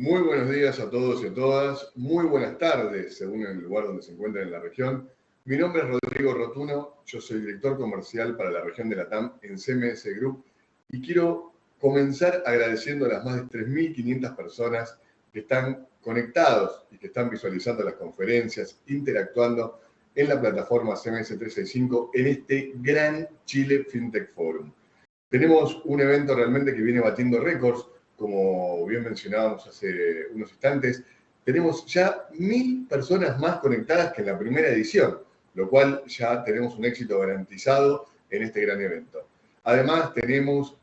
Muy buenos días a todos y a todas. Muy buenas tardes, según el lugar donde se encuentren en la región. Mi nombre es Rodrigo Rotuno. Yo soy director comercial para la región de Latam en CMS Group. Y quiero comenzar agradeciendo a las más de 3.500 personas que están conectados y que están visualizando las conferencias, interactuando en la plataforma CMS 365 en este gran Chile FinTech Forum. Tenemos un evento realmente que viene batiendo récords. Como bien mencionábamos hace unos instantes, tenemos ya 1.000 personas más conectadas que en la primera edición, lo cual ya tenemos un éxito garantizado en este gran evento. Además, tenemos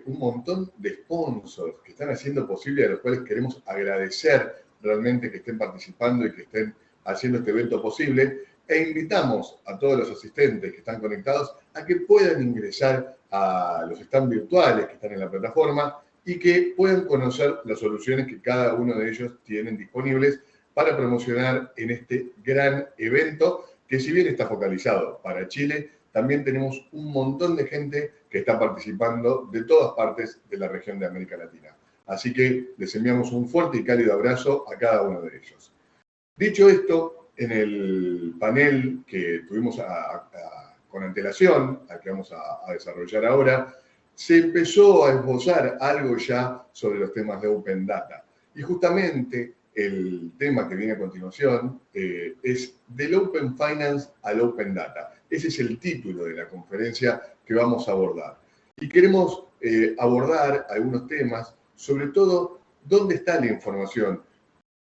un montón de sponsors que están haciendo posible, a los cuales queremos agradecer realmente que estén participando y que estén haciendo este evento posible, e invitamos a todos los asistentes que están conectados a que puedan ingresar a los stands virtuales que están en la plataforma y que puedan conocer las soluciones que cada uno de ellos tienen disponibles para promocionar en este gran evento, que si bien está focalizado para Chile, también tenemos un montón de gente que está participando de todas partes de la región de América Latina. Así que les enviamos un fuerte y cálido abrazo a cada uno de ellos. Dicho esto, en el panel que tuvimos con antelación, al que vamos a desarrollar ahora, se empezó a esbozar algo ya sobre los temas de Open Data. Y justamente el tema que viene a continuación es del Open Finance al Open Data. Ese es el título de la conferencia que vamos a abordar. Y queremos abordar algunos temas, sobre todo, ¿dónde está la información?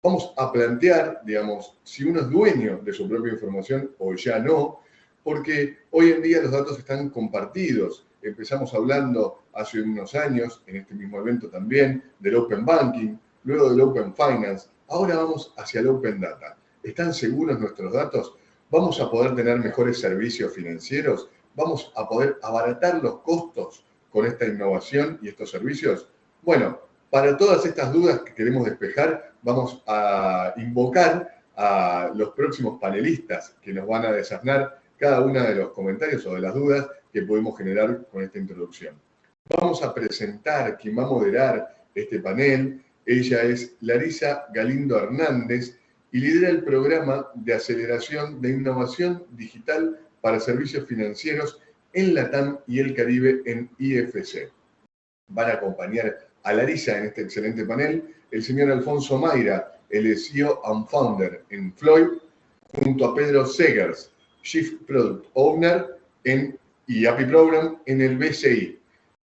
Vamos a plantear, digamos, si uno es dueño de su propia información o ya no, porque hoy en día los datos están compartidos. Empezamos hablando hace unos años, en este mismo evento también, del Open Banking, luego del Open Finance. Ahora vamos hacia el Open Data. ¿Están seguros nuestros datos? ¿Vamos a poder tener mejores servicios financieros? ¿Vamos a poder abaratar los costos con esta innovación y estos servicios? Bueno, para todas estas dudas que queremos despejar, vamos a invocar a los próximos panelistas que nos van a desasnar cada uno de los comentarios o de las dudas que podemos generar con esta introducción. Vamos a presentar quien va a moderar este panel. Ella es Larisa Galindo Hernández y lidera el programa de aceleración de innovación digital para servicios financieros en Latam y el Caribe en IFC. Van a acompañar a Larisa en este excelente panel el señor Alfonso Mayra, el CEO and Founder en Floyd, junto a Pedro Segers, Chief Product Owner y API Program en el BCI.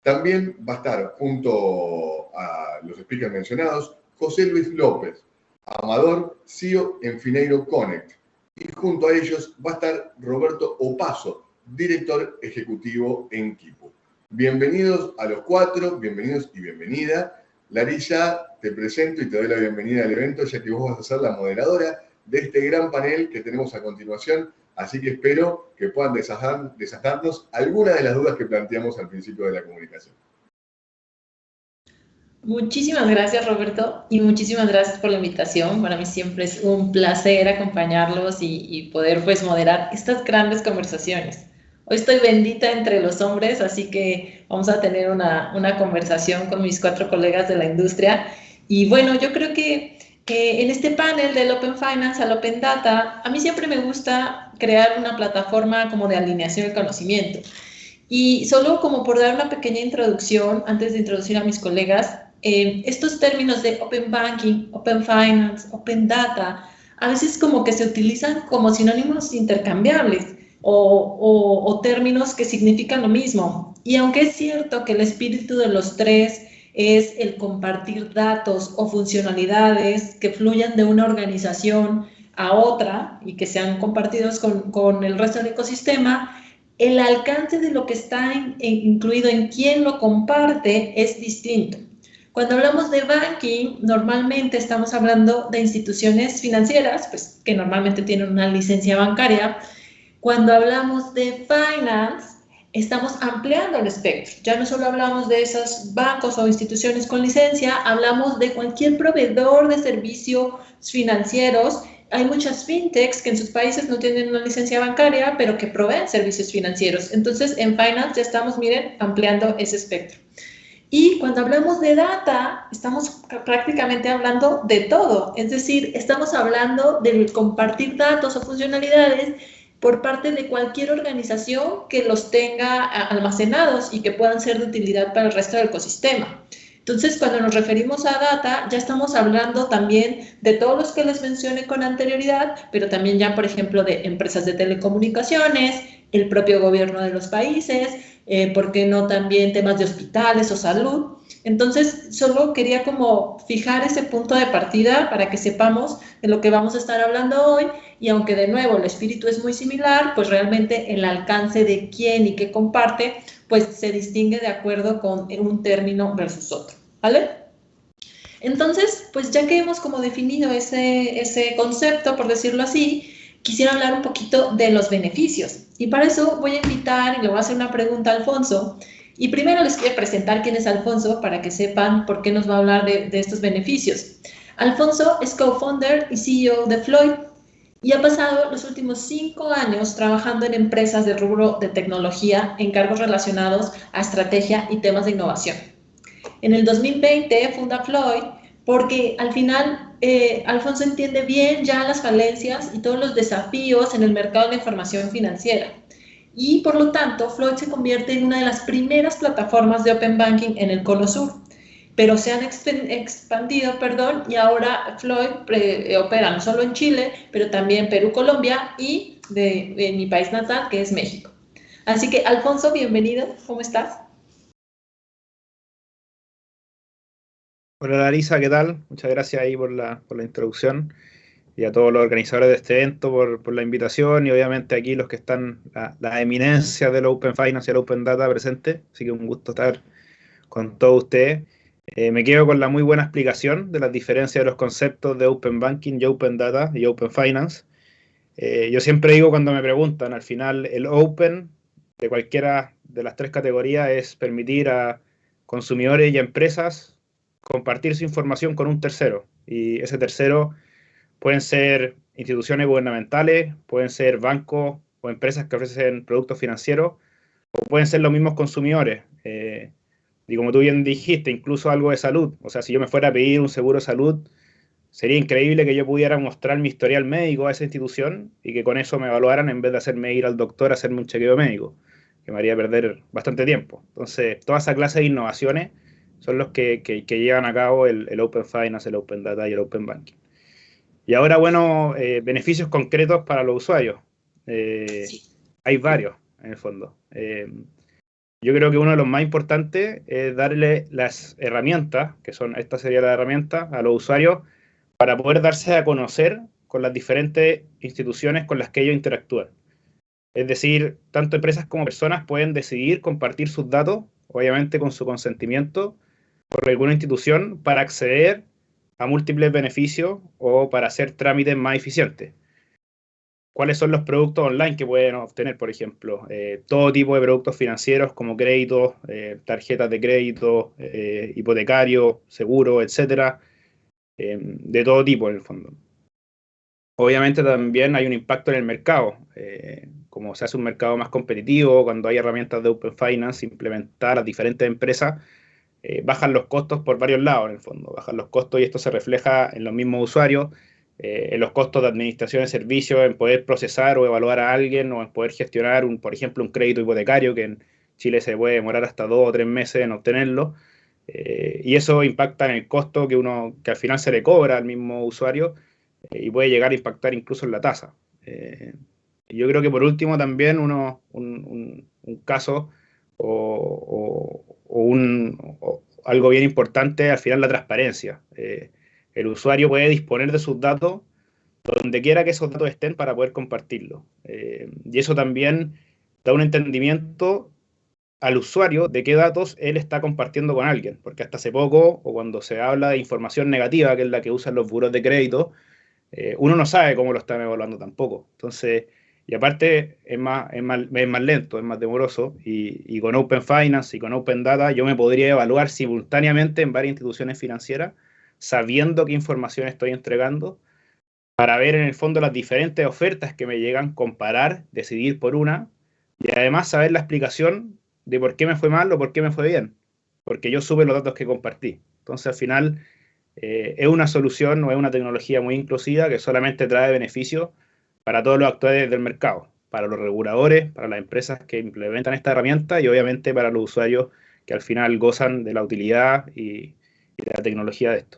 También va a estar junto a los speakers mencionados José Luis López, Amador, CEO en Fineiro Connect. Y junto a ellos va a estar Roberto Opaso, director ejecutivo en Kipu. Bienvenidos a los cuatro, bienvenidos y bienvenida. Larisa, te presento y te doy la bienvenida al evento, ya que vos vas a ser la moderadora de este gran panel que tenemos a continuación. Así que espero que puedan desasnarnos algunas de las dudas que planteamos al principio de la comunicación. Muchísimas gracias, Roberto, y muchísimas gracias por la invitación. Para mí siempre es un placer acompañarlos y poder pues moderar estas grandes conversaciones. Hoy estoy bendita entre los hombres, así que vamos a tener una conversación con mis 4 colegas de la industria. Y bueno, yo creo que en este panel del Open Finance al Open Data, a mí siempre me gusta crear una plataforma como de alineación del conocimiento. Y solo como por dar una pequeña introducción, antes de introducir a mis colegas, estos términos de Open Banking, Open Finance, Open Data, a veces como que se utilizan como sinónimos intercambiables o términos que significan lo mismo. Y aunque es cierto que el espíritu de los tres es el compartir datos o funcionalidades que fluyan de una organización a otra y que sean compartidos con el resto del ecosistema, el alcance de lo que está incluido en quién lo comparte es distinto. Cuando hablamos de banking, normalmente estamos hablando de instituciones financieras, pues, que normalmente tienen una licencia bancaria. Cuando hablamos de finance, estamos ampliando el espectro. Ya no solo hablamos de esos bancos o instituciones con licencia, hablamos de cualquier proveedor de servicios financieros. Hay muchas fintechs que en sus países no tienen una licencia bancaria, pero que proveen servicios financieros. Entonces, en finance ya estamos, miren, ampliando ese espectro. Y cuando hablamos de data, estamos prácticamente hablando de todo. Es decir, estamos hablando del compartir datos o funcionalidades por parte de cualquier organización que los tenga almacenados y que puedan ser de utilidad para el resto del ecosistema. Entonces, cuando nos referimos a data, ya estamos hablando también de todos los que les mencioné con anterioridad, pero también ya, por ejemplo, de empresas de telecomunicaciones, el propio gobierno de los países, ¿por qué no también temas de hospitales o salud? Entonces, solo quería como fijar ese punto de partida para que sepamos de lo que vamos a estar hablando hoy, y aunque de nuevo el espíritu es muy similar, pues realmente el alcance de quién y qué comparte, pues se distingue de acuerdo con un término versus otro, ¿vale? Entonces, pues ya que hemos como definido ese concepto, por decirlo así, quisiera hablar un poquito de los beneficios. Y para eso voy a invitar y le voy a hacer una pregunta a Alfonso. Y primero les quiero presentar quién es Alfonso para que sepan por qué nos va a hablar de estos beneficios. Alfonso es co-founder y CEO de Floyd y ha pasado los últimos 5 años trabajando en empresas de rubro de tecnología en cargos relacionados a estrategia y temas de innovación. En el 2020 funda Floyd porque al final Alfonso entiende bien ya las falencias y todos los desafíos en el mercado de la información financiera. Y por lo tanto, Floyd se convierte en una de las primeras plataformas de Open Banking en el Cono Sur. Pero se han expandido, y ahora Floyd opera no solo en Chile, pero también Perú, Colombia y de mi país natal, que es México. Así que, Alfonso, bienvenido. ¿Cómo estás? Hola Larisa, ¿qué tal? Muchas gracias ahí por la introducción y a todos los organizadores de este evento por la invitación y obviamente aquí los que están, la eminencia del Open Finance y el Open Data presente, así que un gusto estar con todos ustedes. Me quedo con la muy buena explicación de las diferencias de los conceptos de Open Banking y Open Data y Open Finance. Yo siempre digo cuando me preguntan, al final el Open de cualquiera de las tres categorías es permitir a consumidores y a empresas compartir su información con un tercero. Y ese tercero pueden ser instituciones gubernamentales, pueden ser bancos o empresas que ofrecen productos financieros, o pueden ser los mismos consumidores. Y como tú bien dijiste, incluso algo de salud. O sea, si yo me fuera a pedir un seguro de salud, sería increíble que yo pudiera mostrar mi historial médico a esa institución y que con eso me evaluaran en vez de hacerme ir al doctor a hacerme un chequeo médico, que me haría perder bastante tiempo. Entonces, toda esa clase de innovaciones son los que llevan a cabo el Open Finance, el Open Data y el Open Banking. Y ahora, bueno, beneficios concretos para los usuarios. Sí. Hay varios, en el fondo. Yo creo que uno de los más importantes es darle las herramientas, que son, esta sería la herramienta, a los usuarios para poder darse a conocer con las diferentes instituciones con las que ellos interactúan. Es decir, tanto empresas como personas pueden decidir compartir sus datos, obviamente con su consentimiento, por alguna institución para acceder a múltiples beneficios o para hacer trámites más eficientes. ¿Cuáles son los productos online que pueden obtener, por ejemplo? Todo tipo de productos financieros como créditos, tarjetas de crédito, hipotecarios, seguros, etcétera, de todo tipo en el fondo. Obviamente también hay un impacto en el mercado, como se hace un mercado más competitivo, cuando hay herramientas de Open Finance implementadas a diferentes empresas, bajan los costos por varios lados en el fondo, bajan los costos y esto se refleja en los mismos usuarios, en los costos de administración de servicios, en poder procesar o evaluar a alguien o en poder gestionar, por ejemplo, un crédito hipotecario que en Chile se puede demorar hasta 2 o 3 meses en obtenerlo, y eso impacta en el costo que al final se le cobra al mismo usuario y puede llegar a impactar incluso en la tasa. Yo creo que por último también un caso o algo bien importante, al final la transparencia. El usuario puede disponer de sus datos donde quiera que esos datos estén para poder compartirlos. Y eso también da un entendimiento al usuario de qué datos él está compartiendo con alguien, porque hasta hace poco, o cuando se habla de información negativa, que es la que usan los buros de crédito, uno no sabe cómo lo están evaluando tampoco. Entonces, y aparte es más lento, es más demoroso, y con Open Finance y con Open Data yo me podría evaluar simultáneamente en varias instituciones financieras, sabiendo qué información estoy entregando, para ver en el fondo las diferentes ofertas que me llegan, comparar, decidir por una, y además saber la explicación de por qué me fue mal o por qué me fue bien. porque yo supe los datos que compartí. Entonces, al final, es una solución, no es una tecnología muy inclusiva que solamente trae beneficios para todos los actores del mercado, para los reguladores, para las empresas que implementan esta herramienta y obviamente para los usuarios que al final gozan de la utilidad y de la tecnología de esto.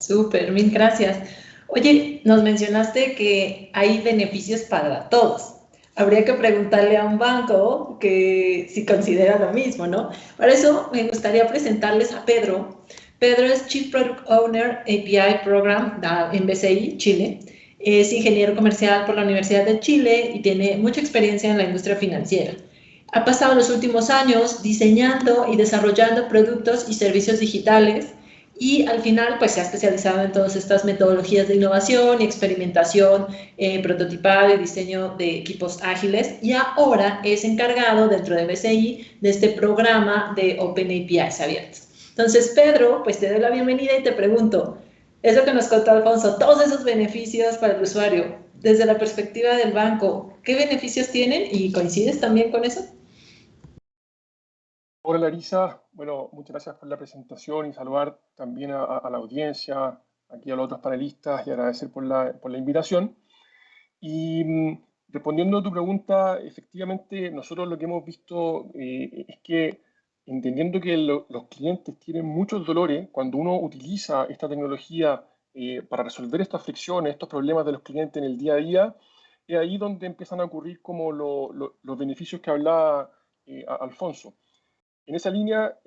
Súper, mil gracias. Oye, nos mencionaste que hay beneficios para todos. Habría que preguntarle a un banco que si considera lo mismo, ¿no? Para eso me gustaría presentarles a Pedro. Pedro es Chief Product Owner API Program en BCI, Chile. Es ingeniero comercial por la Universidad de Chile y tiene mucha experiencia en la industria financiera. Ha pasado los últimos años diseñando y desarrollando productos y servicios digitales y al final pues se ha especializado en todas estas metodologías de innovación y experimentación, prototipado y diseño de equipos ágiles, y ahora es encargado dentro de BCI de este programa de Open APIs abiertos. Entonces, Pedro, pues te doy la bienvenida y te pregunto, eso que nos contó Alfonso, todos esos beneficios para el usuario, desde la perspectiva del banco, ¿qué beneficios tienen y coincides también con eso? Hola Larisa, bueno, muchas gracias por la presentación y saludar también a la audiencia, aquí a los otros panelistas y agradecer por la invitación. Y respondiendo a tu pregunta, efectivamente nosotros lo que hemos visto es que entendiendo que los clientes tienen muchos dolores, cuando uno utiliza esta tecnología para resolver estas fricciones, estos problemas de los clientes en el día a día, es ahí donde empiezan a ocurrir como los beneficios que hablaba Alfonso. En esa línea,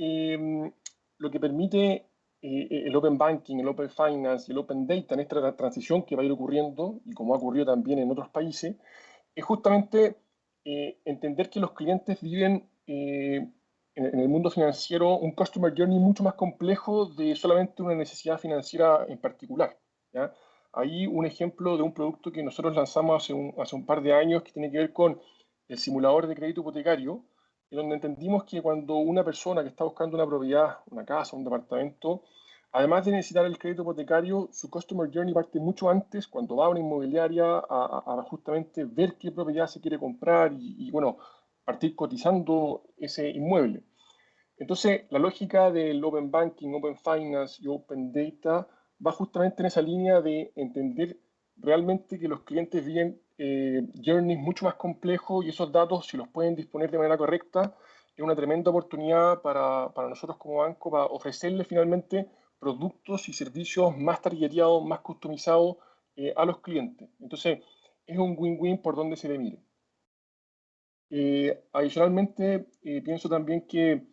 lo que permite el Open Banking, el Open Finance y el Open Data en esta transición que va a ir ocurriendo, y como ha ocurrido también en otros países, es justamente entender que los clientes viven en el mundo financiero un Customer Journey mucho más complejo de solamente una necesidad financiera en particular, ¿ya? Ahí un ejemplo de un producto que nosotros lanzamos hace un par de años que tiene que ver con el simulador de crédito hipotecario, y donde entendimos que cuando una persona que está buscando una propiedad, una casa, un departamento, además de necesitar el crédito hipotecario, su Customer Journey parte mucho antes, cuando va a una inmobiliaria a justamente ver qué propiedad se quiere comprar y, bueno, partir cotizando ese inmueble. Entonces, la lógica del Open Banking, Open Finance y Open Data va justamente en esa línea de entender realmente que los clientes viven journeys mucho más complejos y esos datos, si los pueden disponer de manera correcta, es una tremenda oportunidad para nosotros como banco para ofrecerles finalmente productos y servicios más targeteados, más customizados a los clientes. Entonces, es un win-win por donde se le mire. Adicionalmente, pienso también que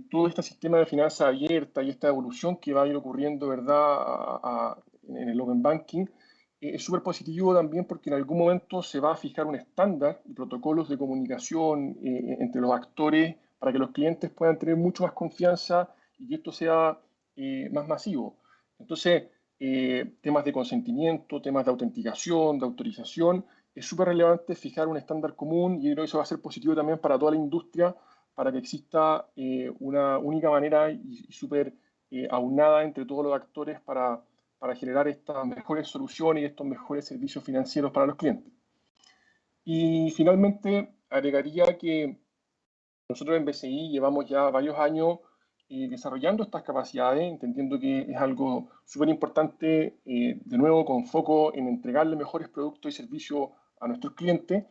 todo este sistema de finanzas abierta y esta evolución que va a ir ocurriendo, ¿verdad?, en el Open Banking, es súper positivo también porque en algún momento se va a fijar un estándar y protocolos de comunicación entre los actores para que los clientes puedan tener mucho más confianza y que esto sea más masivo. Entonces, temas de consentimiento, temas de autenticación, de autorización, es súper relevante fijar un estándar común y yo creo que eso va a ser positivo también para toda la industria, para que exista una única manera y súper aunada entre todos los actores para generar estas mejores soluciones y estos mejores servicios financieros para los clientes. Y finalmente, agregaría que nosotros en BCI llevamos ya varios años desarrollando estas capacidades, entendiendo que es algo súper importante, de nuevo con foco en entregarle mejores productos y servicios a nuestros clientes.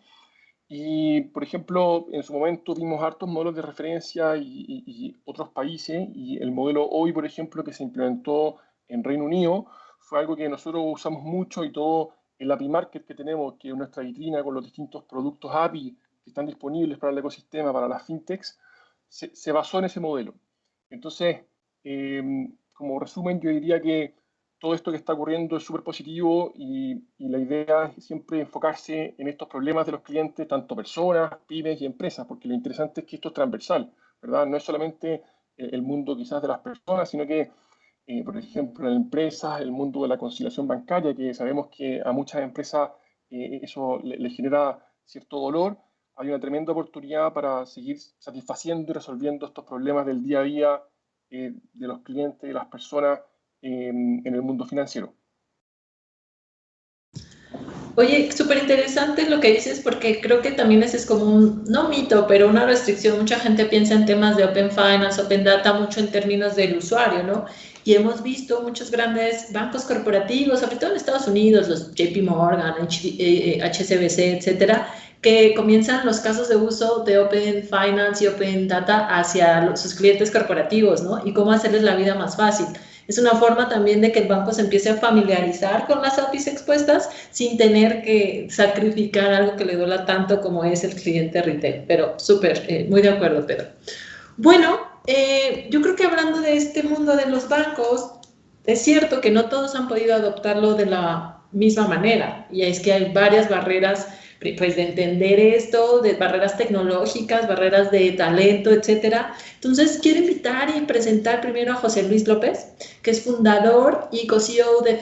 Y, por ejemplo, en su momento vimos hartos modelos de referencia y otros países, y el modelo hoy, por ejemplo, que se implementó en Reino Unido, fue algo que nosotros usamos mucho y todo el API Market que tenemos, que es nuestra vitrina con los distintos productos API que están disponibles para el ecosistema, para las fintechs, se basó en ese modelo. Entonces, como resumen, yo diría que todo esto que está ocurriendo es súper positivo y la idea es siempre enfocarse en estos problemas de los clientes, tanto personas, pymes y empresas, porque lo interesante es que esto es transversal, ¿verdad? No es solamente el mundo quizás de las personas, sino que, por ejemplo, en empresas, el mundo de la conciliación bancaria, que sabemos que a muchas empresas eso le genera cierto dolor. Hay una tremenda oportunidad para seguir satisfaciendo y resolviendo estos problemas del día a día de los clientes y las personas en el mundo financiero. Oye, súper interesante lo que dices porque creo que también ese es como un, no mito, pero una restricción. Mucha gente piensa en temas de Open Finance, Open Data, mucho en términos del usuario, ¿no? Y hemos visto muchos grandes bancos corporativos, sobre todo en Estados Unidos, los JP Morgan, HSBC, etcétera, que comienzan los casos de uso de Open Finance y Open Data hacia sus clientes corporativos, ¿no? Y cómo hacerles la vida más fácil. Es una forma también de que el banco se empiece a familiarizar con las APIs expuestas sin tener que sacrificar algo que le duela tanto como es el cliente retail. Pero súper, muy de acuerdo, Pedro. Bueno, yo creo que hablando de este mundo de los bancos, es cierto que no todos han podido adoptarlo de la misma manera. Y es que hay varias barreras pues de entender esto, de barreras tecnológicas, barreras de talento, etcétera. Entonces, quiero invitar y presentar primero a José Luis López, que es fundador y co-CEO de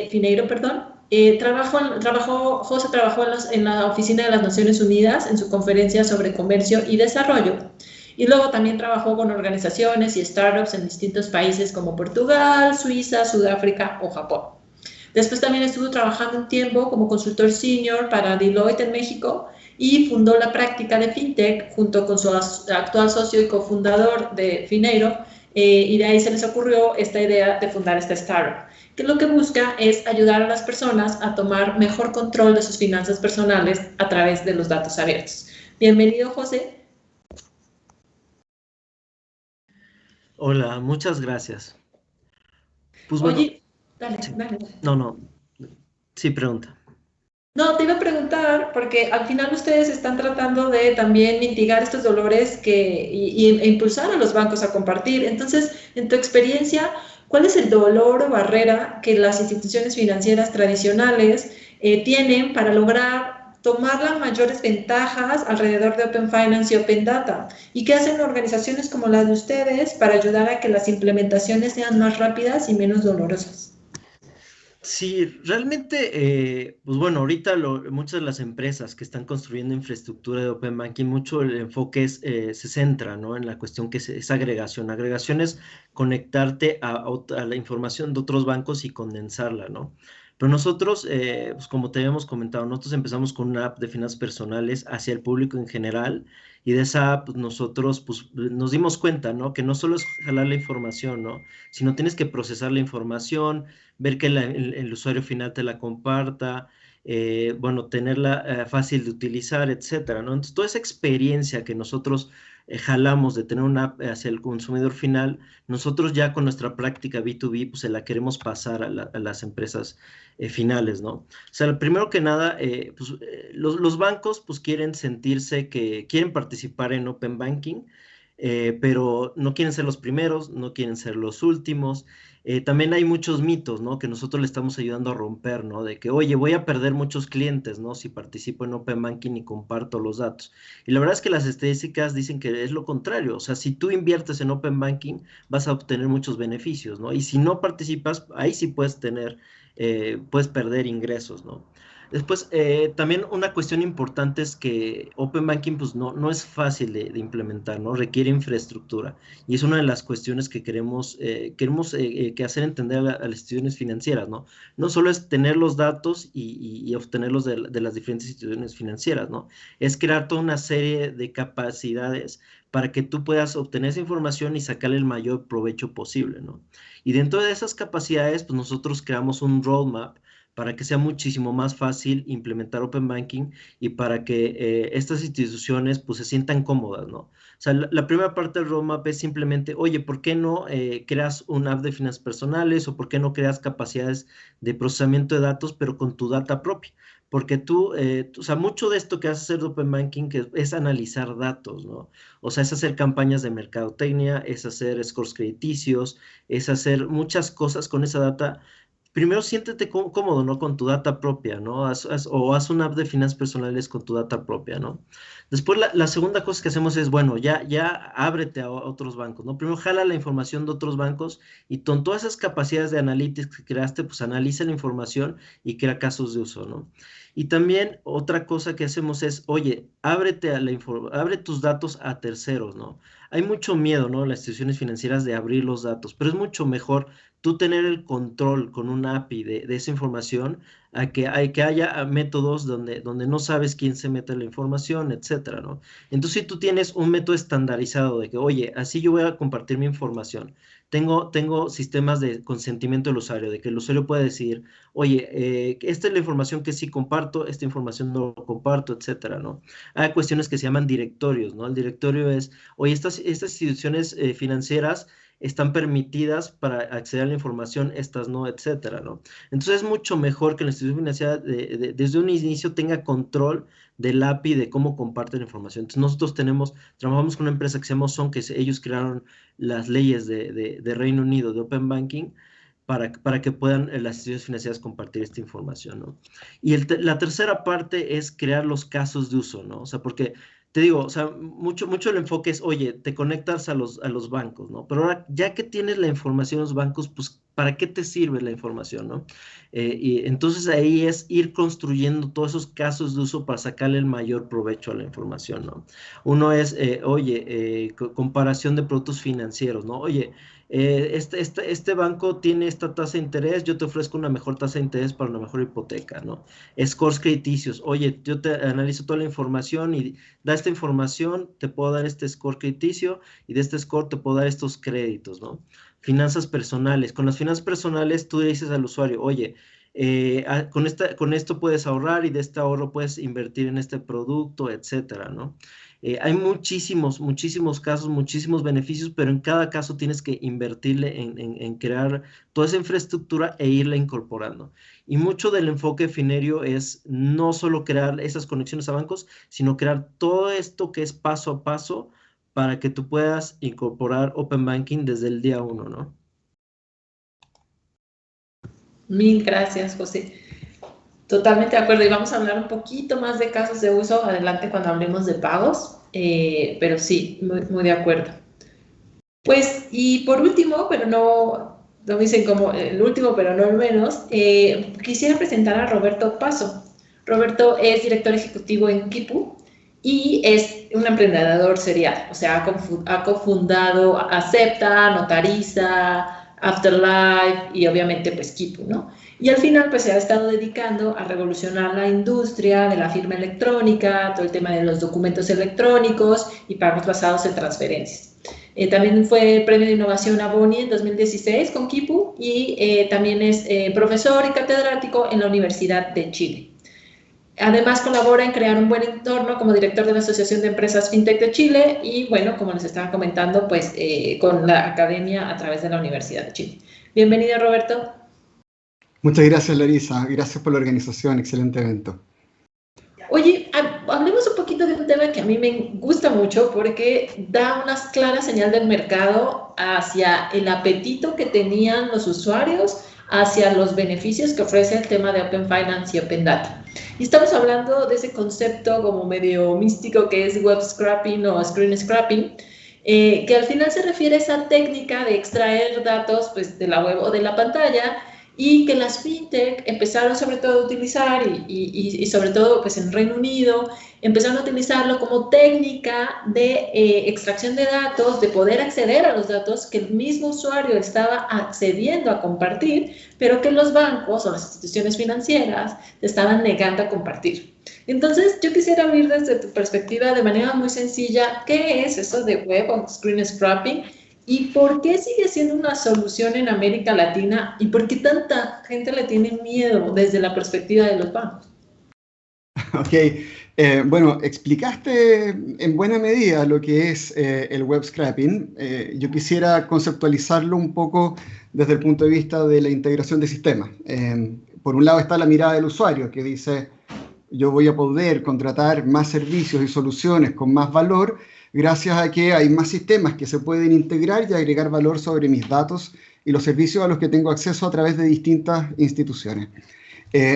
Fineiro, perdón. José trabajó en la Oficina de las Naciones Unidas en su conferencia sobre comercio y desarrollo. Y luego también trabajó con organizaciones y startups en distintos países como Portugal, Suiza, Sudáfrica o Japón. Después también estuvo trabajando un tiempo como consultor senior para Deloitte en México y fundó la práctica de FinTech junto con su actual socio y cofundador de Fineiro, y de ahí se les ocurrió esta idea de fundar esta startup, que lo que busca es ayudar a las personas a tomar mejor control de sus finanzas personales a través de los datos abiertos. Bienvenido, José. Hola, muchas gracias. Pues bueno, Oye, dale, sí. dale. No, sí, pregunta. No, te iba a preguntar, porque al final ustedes están tratando de también mitigar estos dolores e impulsar a los bancos a compartir. Entonces, en tu experiencia, ¿cuál es el dolor o barrera que las instituciones financieras tradicionales tienen para lograr tomar las mayores ventajas alrededor de Open Finance y Open Data? ¿Y qué hacen organizaciones como las de ustedes para ayudar a que las implementaciones sean más rápidas y menos dolorosas? Sí, realmente, pues bueno, ahorita muchas de las empresas que están construyendo infraestructura de Open Banking, mucho el enfoque se centra, ¿no? En la cuestión que es agregación. Agregación es conectarte a la información de otros bancos y condensarla, ¿no? Pero nosotros, pues como te habíamos comentado, nosotros empezamos con una app de finanzas personales hacia el público en general y de esa app pues, nosotros pues, nos dimos cuenta, ¿no? Que no solo es jalar la información, ¿no? Sino tienes que procesar la información, ver que el usuario final te la comparta, bueno, tenerla fácil de utilizar, etcétera, ¿no? Entonces, toda esa experiencia que nosotros jalamos de tener una app hacia el consumidor final, nosotros ya con nuestra práctica B2B, pues se la queremos pasar a las empresas finales, ¿no? O sea, primero que nada, pues, los bancos pues quieren sentirse que quieren participar en Open Banking, pero no quieren ser los primeros, no quieren ser los últimos. También hay muchos mitos, ¿no? Que nosotros le estamos ayudando a romper, ¿no? De que, oye, voy a perder muchos clientes, ¿no? Si participo en Open Banking y comparto los datos. Y la verdad es que las estadísticas dicen que es lo contrario. O sea, si tú inviertes en Open Banking, vas a obtener muchos beneficios, ¿no? Y si no participas, ahí sí puedes perder ingresos, ¿no? Después, también una cuestión importante es que Open Banking pues no es fácil de implementar, ¿no? Requiere infraestructura y es una de las cuestiones que queremos que hacer entender a las instituciones financieras, ¿no? No solo es tener los datos y obtenerlos de las diferentes instituciones financieras, ¿no? Es crear toda una serie de capacidades para que tú puedas obtener esa información y sacarle el mayor provecho posible, ¿no? Y dentro de esas capacidades, pues nosotros creamos un roadmap para que sea muchísimo más fácil implementar Open Banking y para que estas instituciones pues se sientan cómodas, ¿no? O sea, la primera parte del roadmap es simplemente, oye, ¿por qué no creas una app de finanzas personales o por qué no creas capacidades de procesamiento de datos pero con tu data propia? Porque o sea, mucho de esto que hace hacer de Open Banking es analizar datos, ¿no? O sea, es hacer campañas de mercadotecnia, es hacer scores crediticios, es hacer muchas cosas con esa data. Primero siéntete cómodo, ¿no? Con tu data propia, ¿no? O haz una app de finanzas personales con tu data propia, ¿no? Después la segunda cosa que hacemos es, bueno, ya ábrete a otros bancos, ¿no? Primero jala la información de otros bancos y con todas esas capacidades de analytics que creaste, pues analiza la información y crea casos de uso, ¿no? Y también otra cosa que hacemos es, oye, abre tus datos a terceros, ¿no? Hay mucho miedo, ¿no? En las instituciones financieras de abrir los datos, pero es mucho mejor tú tener el control con una API de esa información a que haya métodos donde no sabes quién se mete la información, etcétera, ¿no? Entonces, si tú tienes un método estandarizado de que, oye, así yo voy a compartir mi información, tengo sistemas de consentimiento del usuario, de que el usuario puede decir, oye, esta es la información que sí comparto, esta información no comparto, etcétera, ¿no? Hay cuestiones que se llaman directorios, ¿no? El directorio es, oye, estas instituciones financieras están permitidas para acceder a la información, estas no, etcétera, ¿no? Entonces es mucho mejor que la institución financiera desde un inicio tenga control del API de cómo comparte la información. Entonces nosotros trabajamos con una empresa que se llama Son, que ellos crearon las leyes de Reino Unido de Open Banking para que puedan las instituciones financieras compartir esta información, ¿no? Y la tercera parte es crear los casos de uso, ¿no? O sea, porque te digo, o sea, mucho el enfoque es, oye, te conectas a los bancos, ¿no? Pero ahora, ya que tienes la información en los bancos, pues, ¿para qué te sirve la información, no? Y entonces ahí es ir construyendo todos esos casos de uso para sacarle el mayor provecho a la información, ¿no? Uno es, oye, comparación de productos financieros, ¿no? Oye, este banco tiene esta tasa de interés, yo te ofrezco una mejor tasa de interés para una mejor hipoteca, ¿no? Scores crediticios, oye, yo te analizo toda la información y da esta información, te puedo dar este score crediticio y de este score te puedo dar estos créditos, ¿no? Finanzas personales. Con las finanzas personales tú le dices al usuario, oye, con esto puedes ahorrar y de este ahorro puedes invertir en este producto, etcétera, ¿no? Hay muchísimos casos, muchísimos beneficios, pero en cada caso tienes que invertirle en crear toda esa infraestructura e irla incorporando. Y mucho del enfoque Finerio es no solo crear esas conexiones a bancos, sino crear todo esto que es paso a paso para que tú puedas incorporar Open Banking desde el día 1, ¿no? Mil gracias, José. Totalmente de acuerdo. Y vamos a hablar un poquito más de casos de uso adelante cuando hablemos de pagos, pero sí, muy de acuerdo. Pues, y por último, pero no dicen como el último, pero no el menos, quisiera presentar a Roberto Paso. Roberto es director ejecutivo en Quipu y es un emprendedor serial, o sea, ha cofundado Acepta, Notariza, Afterlife y obviamente pues Quipu, ¿no? Y al final pues se ha estado dedicando a revolucionar la industria de la firma electrónica, todo el tema de los documentos electrónicos y pagos basados en transferencias. También fue Premio de Innovación a Boni en 2016 con Quipu y también es profesor y catedrático en la Universidad de Chile. Además colabora en crear un buen entorno como director de la Asociación de Empresas FinTech de Chile y bueno, como les estaba comentando, pues con la academia a través de la Universidad de Chile. Bienvenido, Roberto. Muchas gracias, Larisa. Gracias por la organización. Excelente evento. Oye, hablemos un poquito de un tema que a mí me gusta mucho porque da una clara señal del mercado hacia el apetito que tenían los usuarios, hacia los beneficios que ofrece el tema de Open Finance y Open Data. Y estamos hablando de ese concepto como medio místico que es web scraping o screen scraping, que al final se refiere a esa técnica de extraer datos pues, de la web o de la pantalla y que las fintech empezaron sobre todo a utilizar y sobre todo pues en Reino Unido empezaron a utilizarlo como técnica de extracción de datos, de poder acceder a los datos que el mismo usuario estaba accediendo a compartir, pero que los bancos o las instituciones financieras estaban negando a compartir. Entonces, yo quisiera oír desde tu perspectiva de manera muy sencilla, ¿qué es eso de web o screen scraping? ¿Y por qué sigue siendo una solución en América Latina? ¿Y por qué tanta gente le tiene miedo desde la perspectiva de los bancos? Ok, bueno, explicaste en buena medida lo que es el web scraping. Yo quisiera conceptualizarlo un poco desde el punto de vista de la integración de sistemas. Por un lado está la mirada del usuario que dice, yo voy a poder contratar más servicios y soluciones con más valor gracias a que hay más sistemas que se pueden integrar y agregar valor sobre mis datos y los servicios a los que tengo acceso a través de distintas instituciones.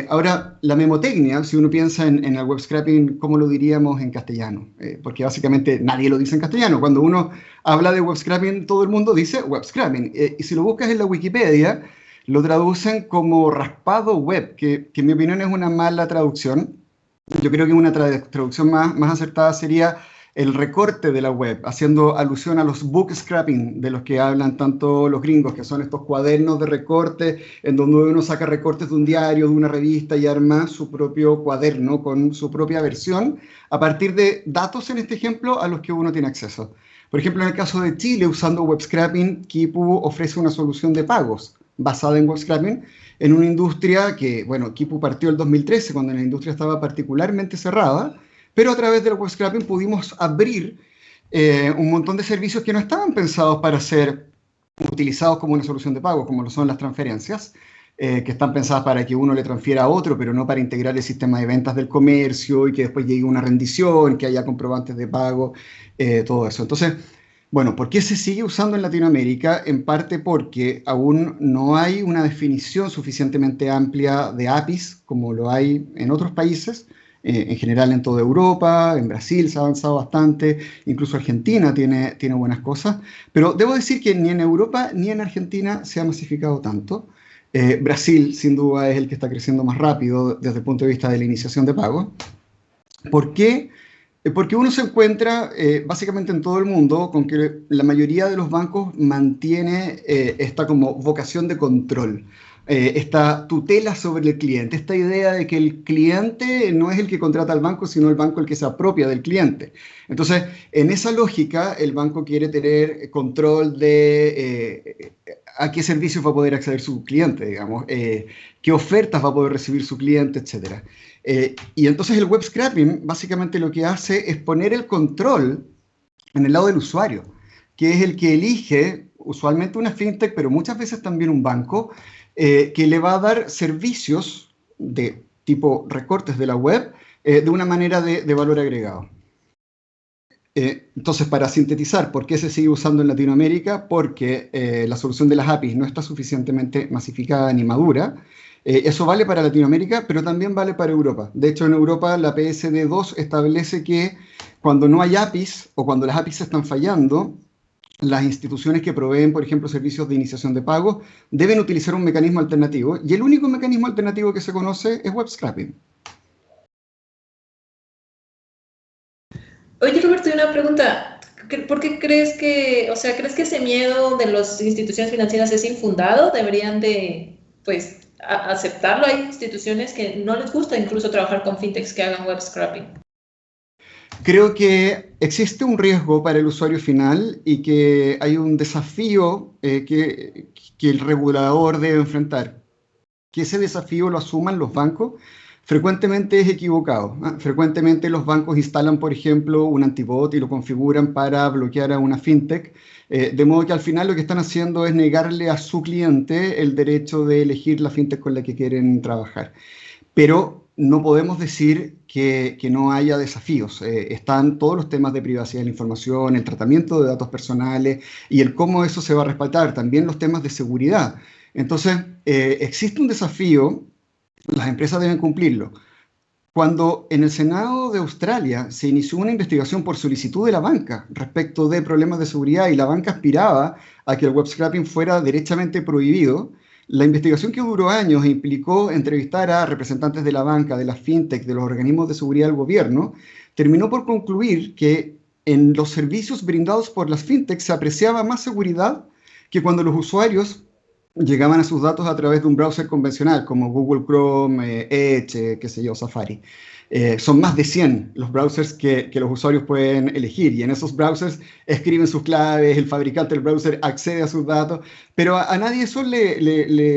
Ahora, la memotecnia, si uno piensa en el web scraping, ¿cómo lo diríamos en castellano? Porque básicamente nadie lo dice en castellano. Cuando uno habla de web scraping, todo el mundo dice web scraping. Y si lo buscas en la Wikipedia, lo traducen como raspado web, que en mi opinión es una mala traducción. Yo creo que una traducción más acertada sería el recorte de la web, haciendo alusión a los book scrapping de los que hablan tanto los gringos, que son estos cuadernos de recorte en donde uno saca recortes de un diario, de una revista y arma su propio cuaderno con su propia versión a partir de datos, en este ejemplo, a los que uno tiene acceso. Por ejemplo, en el caso de Chile, usando web scrapping, Kipu ofrece una solución de pagos basada en web scrapping en una industria que, bueno, Kipu partió el 2013, cuando la industria estaba particularmente cerrada, pero a través del web scrapping pudimos abrir un montón de servicios que no estaban pensados para ser utilizados como una solución de pago, como lo son las transferencias, que están pensadas para que uno le transfiera a otro, pero no para integrar el sistema de ventas del comercio y que después llegue una rendición, que haya comprobantes de pago, todo eso. Entonces, bueno, ¿por qué se sigue usando en Latinoamérica? En parte porque aún no hay una definición suficientemente amplia de APIs, como lo hay en otros países, en general en toda Europa, en Brasil se ha avanzado bastante, incluso Argentina tiene buenas cosas, pero debo decir que ni en Europa ni en Argentina se ha masificado tanto. Brasil, sin duda, es el que está creciendo más rápido desde el punto de vista de la iniciación de pago. ¿Por qué? Porque uno se encuentra básicamente en todo el mundo con que la mayoría de los bancos mantiene esta como vocación de control, esta tutela sobre el cliente, esta idea de que el cliente no es el que contrata al banco, sino el banco el que se apropia del cliente. Entonces, en esa lógica, el banco quiere tener control de a qué servicios va a poder acceder su cliente, digamos, qué ofertas va a poder recibir su cliente, etc. Y entonces el web scrapping básicamente lo que hace es poner el control en el lado del usuario, que es el que elige, usualmente una fintech, pero muchas veces también un banco, que le va a dar servicios de tipo recortes de la web de una manera de valor agregado. Entonces, para sintetizar, ¿por qué se sigue usando en Latinoamérica? Porque la solución de las APIs no está suficientemente masificada ni madura. Eso vale para Latinoamérica, pero también vale para Europa. De hecho, en Europa la PSD2 establece que cuando no hay APIs o cuando las APIs están fallando, las instituciones que proveen, por ejemplo, servicios de iniciación de pago, deben utilizar un mecanismo alternativo. Y el único mecanismo alternativo que se conoce es web scrapping. Oye, Roberto, una pregunta. ¿Por qué crees que, o sea, crees que ese miedo de las instituciones financieras es infundado? ¿Deberían de, pues, aceptarlo? Hay instituciones que no les gusta incluso trabajar con fintechs que hagan web scrapping. Creo que existe un riesgo para el usuario final y que hay un desafío que el regulador debe enfrentar. Que ese desafío lo asuman los bancos frecuentemente es equivocado. Frecuentemente los bancos instalan, por ejemplo, un antibot y lo configuran para bloquear a una fintech, de modo que al final lo que están haciendo es negarle a su cliente el derecho de elegir la fintech con la que quieren trabajar. Pero no podemos decir que no haya desafíos. Están todos los temas de privacidad de la información, el tratamiento de datos personales y el cómo eso se va a respaldar, también los temas de seguridad. Entonces, existe un desafío, las empresas deben cumplirlo. Cuando en el Senado de Australia se inició una investigación por solicitud de la banca respecto de problemas de seguridad y la banca aspiraba a que el web scrapping fuera derechamente prohibido, la investigación que duró años e implicó entrevistar a representantes de la banca, de las fintech, de los organismos de seguridad del gobierno, terminó por concluir que en los servicios brindados por las fintech se apreciaba más seguridad que cuando los usuarios llegaban a sus datos a través de un browser convencional como Google Chrome, Edge, qué sé yo, Safari. Son más de 100 los browsers que los usuarios pueden elegir y en esos browsers escriben sus claves, el fabricante del browser accede a sus datos, pero a nadie eso le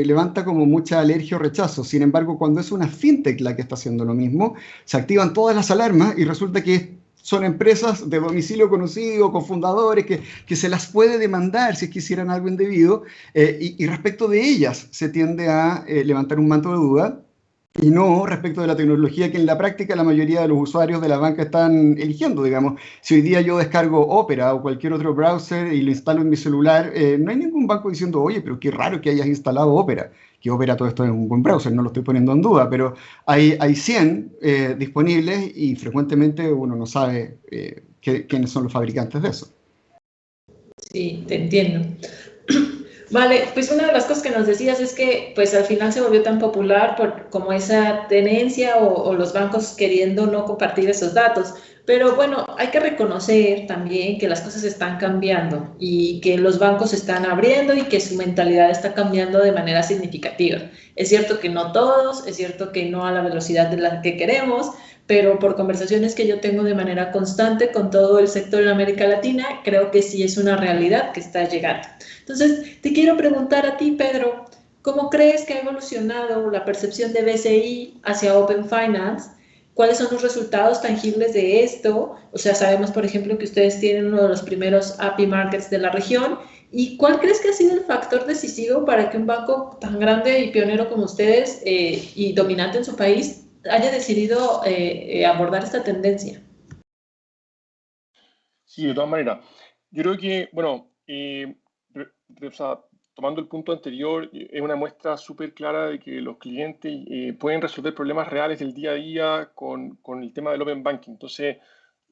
levanta como mucha alergia o rechazo. Sin embargo, cuando es una fintech la que está haciendo lo mismo, se activan todas las alarmas y resulta que son empresas de domicilio conocido, con fundadores, que se las puede demandar si es que hicieran algo indebido, y respecto de ellas se tiende a levantar un manto de duda, y no respecto de la tecnología que en la práctica la mayoría de los usuarios de la banca están eligiendo, digamos. Si hoy día yo descargo Opera o cualquier otro browser y lo instalo en mi celular, no hay ningún banco diciendo, oye, pero qué raro que hayas instalado Opera. Que Opera todo esto es un buen browser, no lo estoy poniendo en duda, pero hay 100 disponibles y frecuentemente uno no sabe quiénes son los fabricantes de eso. Sí, te entiendo. Vale, pues una de las cosas que nos decías es que pues al final se volvió tan popular por como esa tenencia o los bancos queriendo no compartir esos datos. Pero bueno, hay que reconocer también que las cosas están cambiando y que los bancos se están abriendo y que su mentalidad está cambiando de manera significativa. Es cierto que no todos, es cierto que no a la velocidad de la que queremos, pero por conversaciones que yo tengo de manera constante con todo el sector en América Latina, creo que sí es una realidad que está llegando. Entonces, te quiero preguntar a ti, Pedro, ¿cómo crees que ha evolucionado la percepción de BCI hacia Open Finance? ¿Cuáles son los resultados tangibles de esto? O sea, sabemos, por ejemplo, que ustedes tienen uno de los primeros API Markets de la región. ¿Y cuál crees que ha sido el factor decisivo para que un banco tan grande y pionero como ustedes y dominante en su país haya decidido abordar esta tendencia? Sí, de todas maneras. Yo creo que, bueno, o sea, tomando el punto anterior, es una muestra súper clara de que los clientes pueden resolver problemas reales del día a día con el tema del Open Banking. Entonces,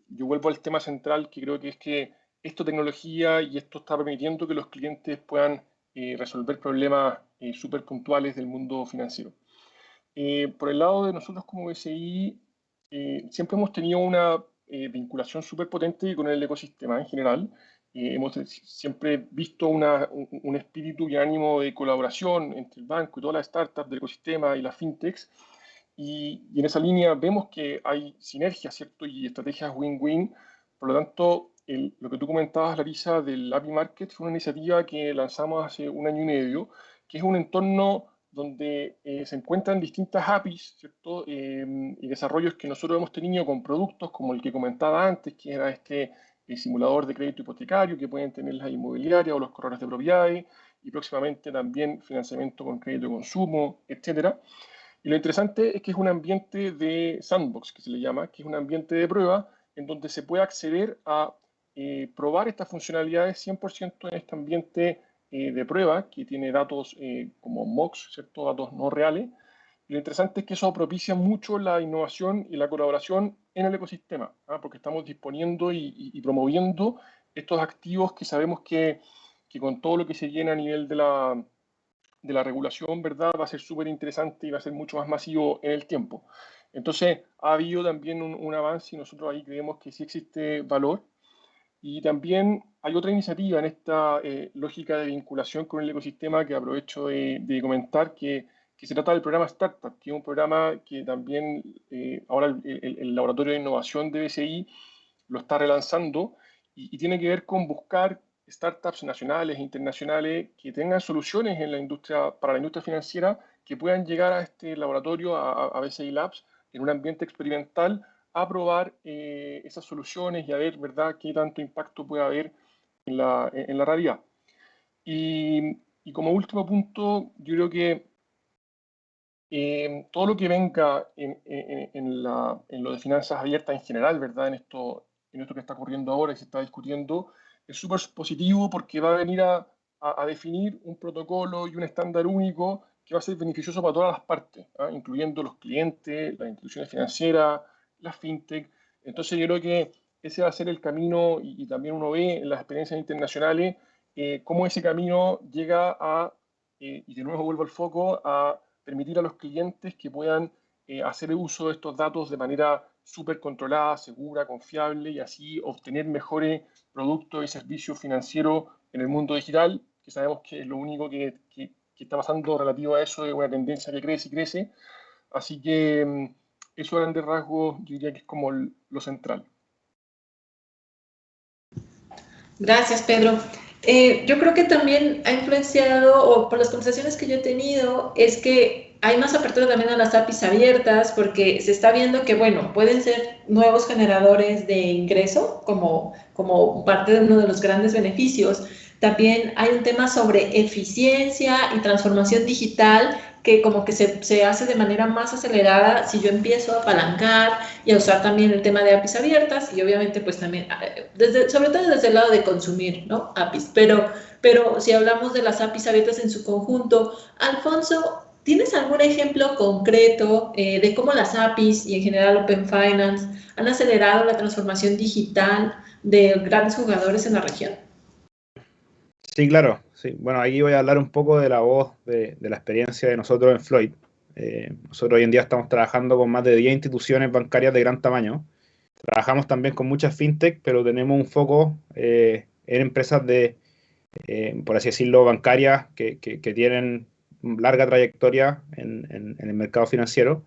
yo vuelvo al tema central, que creo que es que esto es tecnología y esto está permitiendo que los clientes puedan resolver problemas súper puntuales del mundo financiero. Por el lado de nosotros como BCI, siempre hemos tenido una vinculación súper potente con el ecosistema en general. Hemos siempre visto un espíritu y ánimo de colaboración entre el banco y todas las startups del ecosistema y las fintechs. Y en esa línea vemos que hay sinergias, ¿cierto? Y estrategias win-win. Por lo tanto, lo que tú comentabas, Larissa, del API Market fue una iniciativa que lanzamos hace 1 año y medio, que es un entorno donde se encuentran distintas APIs, ¿cierto? Y desarrollos que nosotros hemos tenido con productos como el que comentaba antes, que era este simulador de crédito hipotecario que pueden tener las inmobiliarias o los corredores de propiedades, y próximamente también financiamiento con crédito de consumo, etcétera. Y lo interesante es que es un ambiente de sandbox, que se le llama, que es un ambiente de prueba en donde se puede acceder a probar estas funcionalidades 100% en este ambiente de prueba, que tiene datos como mocks, ¿cierto? Datos no reales. Y lo interesante es que eso propicia mucho la innovación y la colaboración en el ecosistema, porque estamos disponiendo y promoviendo estos activos que sabemos que con todo lo que se llena a nivel de la regulación, ¿verdad? Va a ser súper interesante y va a ser mucho más masivo en el tiempo. Entonces, ha habido también un avance y nosotros ahí creemos que sí existe valor. Y también hay otra iniciativa en esta lógica de vinculación con el ecosistema que aprovecho de comentar, que se trata del programa Startup, que es un programa que también ahora el Laboratorio de Innovación de BCI lo está relanzando y tiene que ver con buscar startups nacionales e internacionales que tengan soluciones en la industria, para la industria financiera, que puedan llegar a este laboratorio, a BCI Labs, en un ambiente experimental, a probar esas soluciones y a ver, ¿verdad?, qué tanto impacto puede haber en la realidad. Y como último punto, yo creo que todo lo que venga en lo de finanzas abiertas en general, ¿verdad?, en esto que está ocurriendo ahora y se está discutiendo, es súper positivo porque va a venir a definir un protocolo y un estándar único que va a ser beneficioso para todas las partes, incluyendo los clientes, las instituciones financieras, las fintech. Entonces yo creo que ese va a ser el camino y también uno ve en las experiencias internacionales cómo ese camino llega y de nuevo vuelvo al foco, a permitir a los clientes que puedan hacer uso de estos datos de manera súper controlada, segura, confiable y así obtener mejores productos y servicios financieros en el mundo digital, que sabemos que es lo único que está pasando relativo a eso, es una tendencia que crece y crece. Así que eso a grandes rasgos yo diría que es como lo central. Gracias, Pedro. Yo creo que también ha influenciado, o por las conversaciones que yo he tenido, es que hay más apertura también a las APIs abiertas, porque se está viendo que, bueno, pueden ser nuevos generadores de ingreso, como parte de uno de los grandes beneficios. También hay un tema sobre eficiencia y transformación digital, que como que se hace de manera más acelerada si yo empiezo a apalancar y a usar también el tema de APIs abiertas y obviamente pues también, sobre todo desde el lado de consumir, ¿no? APIs, pero si hablamos de las APIs abiertas en su conjunto, Alfonso, ¿tienes algún ejemplo concreto de cómo las APIs y en general Open Finance han acelerado la transformación digital de grandes jugadores en la región? Sí, claro. Sí. Bueno, aquí voy a hablar un poco de la voz de la experiencia de nosotros en Floyd. Nosotros hoy en día estamos trabajando con más de 10 instituciones bancarias de gran tamaño Trabajamos también con muchas fintech, pero tenemos un foco en empresas por así decirlo, bancarias que tienen larga trayectoria en el mercado financiero.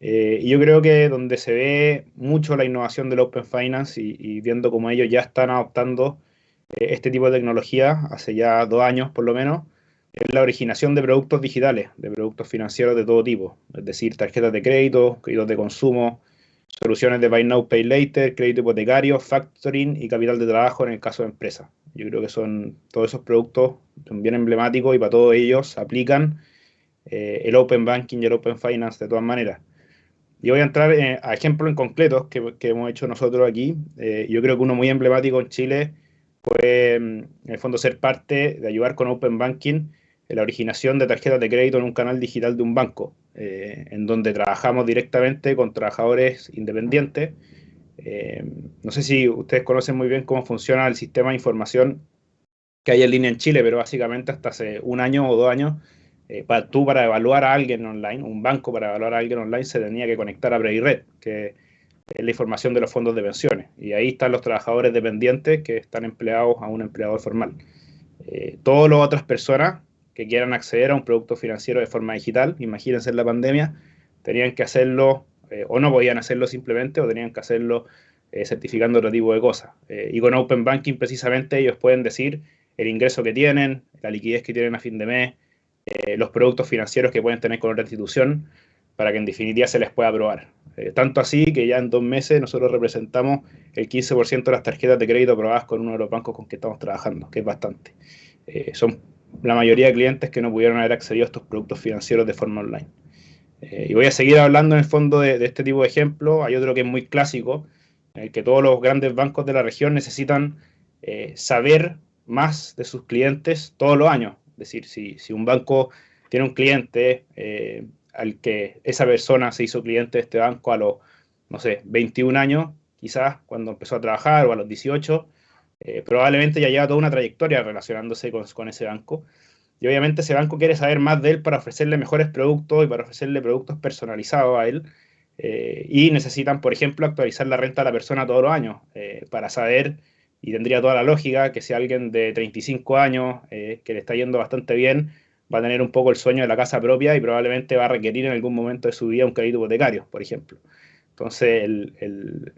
Y yo creo que donde se ve mucho la innovación del Open Finance y viendo cómo ellos ya están adoptando este tipo de tecnología hace ya 2 años por lo menos, es la originación de productos digitales, de productos financieros de todo tipo, es decir, tarjetas de crédito, créditos de consumo, soluciones de Buy Now, Pay Later, crédito hipotecario, factoring y capital de trabajo en el caso de empresas. Yo creo que todos esos productos son bien emblemáticos y para todos ellos aplican el Open Banking y el Open Finance de todas maneras. Y voy a entrar a ejemplos en concretos que hemos hecho nosotros aquí. Yo creo que uno muy emblemático en Chile fue, en el fondo, ser parte de ayudar con Open Banking en la originación de tarjetas de crédito en un canal digital de un banco, en donde trabajamos directamente con trabajadores independientes. No sé si ustedes conocen muy bien cómo funciona el sistema de información que hay en línea en Chile, pero básicamente hasta hace 1 año o 2 años, para evaluar a alguien online, un banco para evaluar a alguien online se tenía que conectar a Previred, que es la información de los fondos de pensiones. Y ahí están los trabajadores dependientes que están empleados a un empleador formal. Todas las otras personas que quieran acceder a un producto financiero de forma digital, imagínense en la pandemia, tenían que hacerlo o no podían hacerlo simplemente o tenían que hacerlo certificando otro tipo de cosas. Y con Open Banking precisamente ellos pueden decir el ingreso que tienen, la liquidez que tienen a fin de mes, los productos financieros que pueden tener con otra institución, para que en definitiva se les pueda aprobar. Tanto así que ya en 2 meses nosotros representamos el 15% de las tarjetas de crédito aprobadas con uno de los bancos con que estamos trabajando, que es bastante. Son la mayoría de clientes que no pudieron haber accedido a estos productos financieros de forma online. Y voy a seguir hablando en el fondo de este tipo de ejemplos. Hay otro que es muy clásico, en el que todos los grandes bancos de la región necesitan saber más de sus clientes todos los años. Es decir, si un banco tiene un cliente al que esa persona se hizo cliente de este banco a los, no sé, 21 años, quizás cuando empezó a trabajar, o a los 18, probablemente ya lleva toda una trayectoria relacionándose con ese banco. Y obviamente ese banco quiere saber más de él para ofrecerle mejores productos y para ofrecerle productos personalizados a él. Y necesitan, por ejemplo, actualizar la renta de la persona todos los años para saber, y tendría toda la lógica, que si alguien de 35 años que le está yendo bastante bien, va a tener un poco el sueño de la casa propia y probablemente va a requerir en algún momento de su vida un crédito hipotecario, por ejemplo. Entonces, el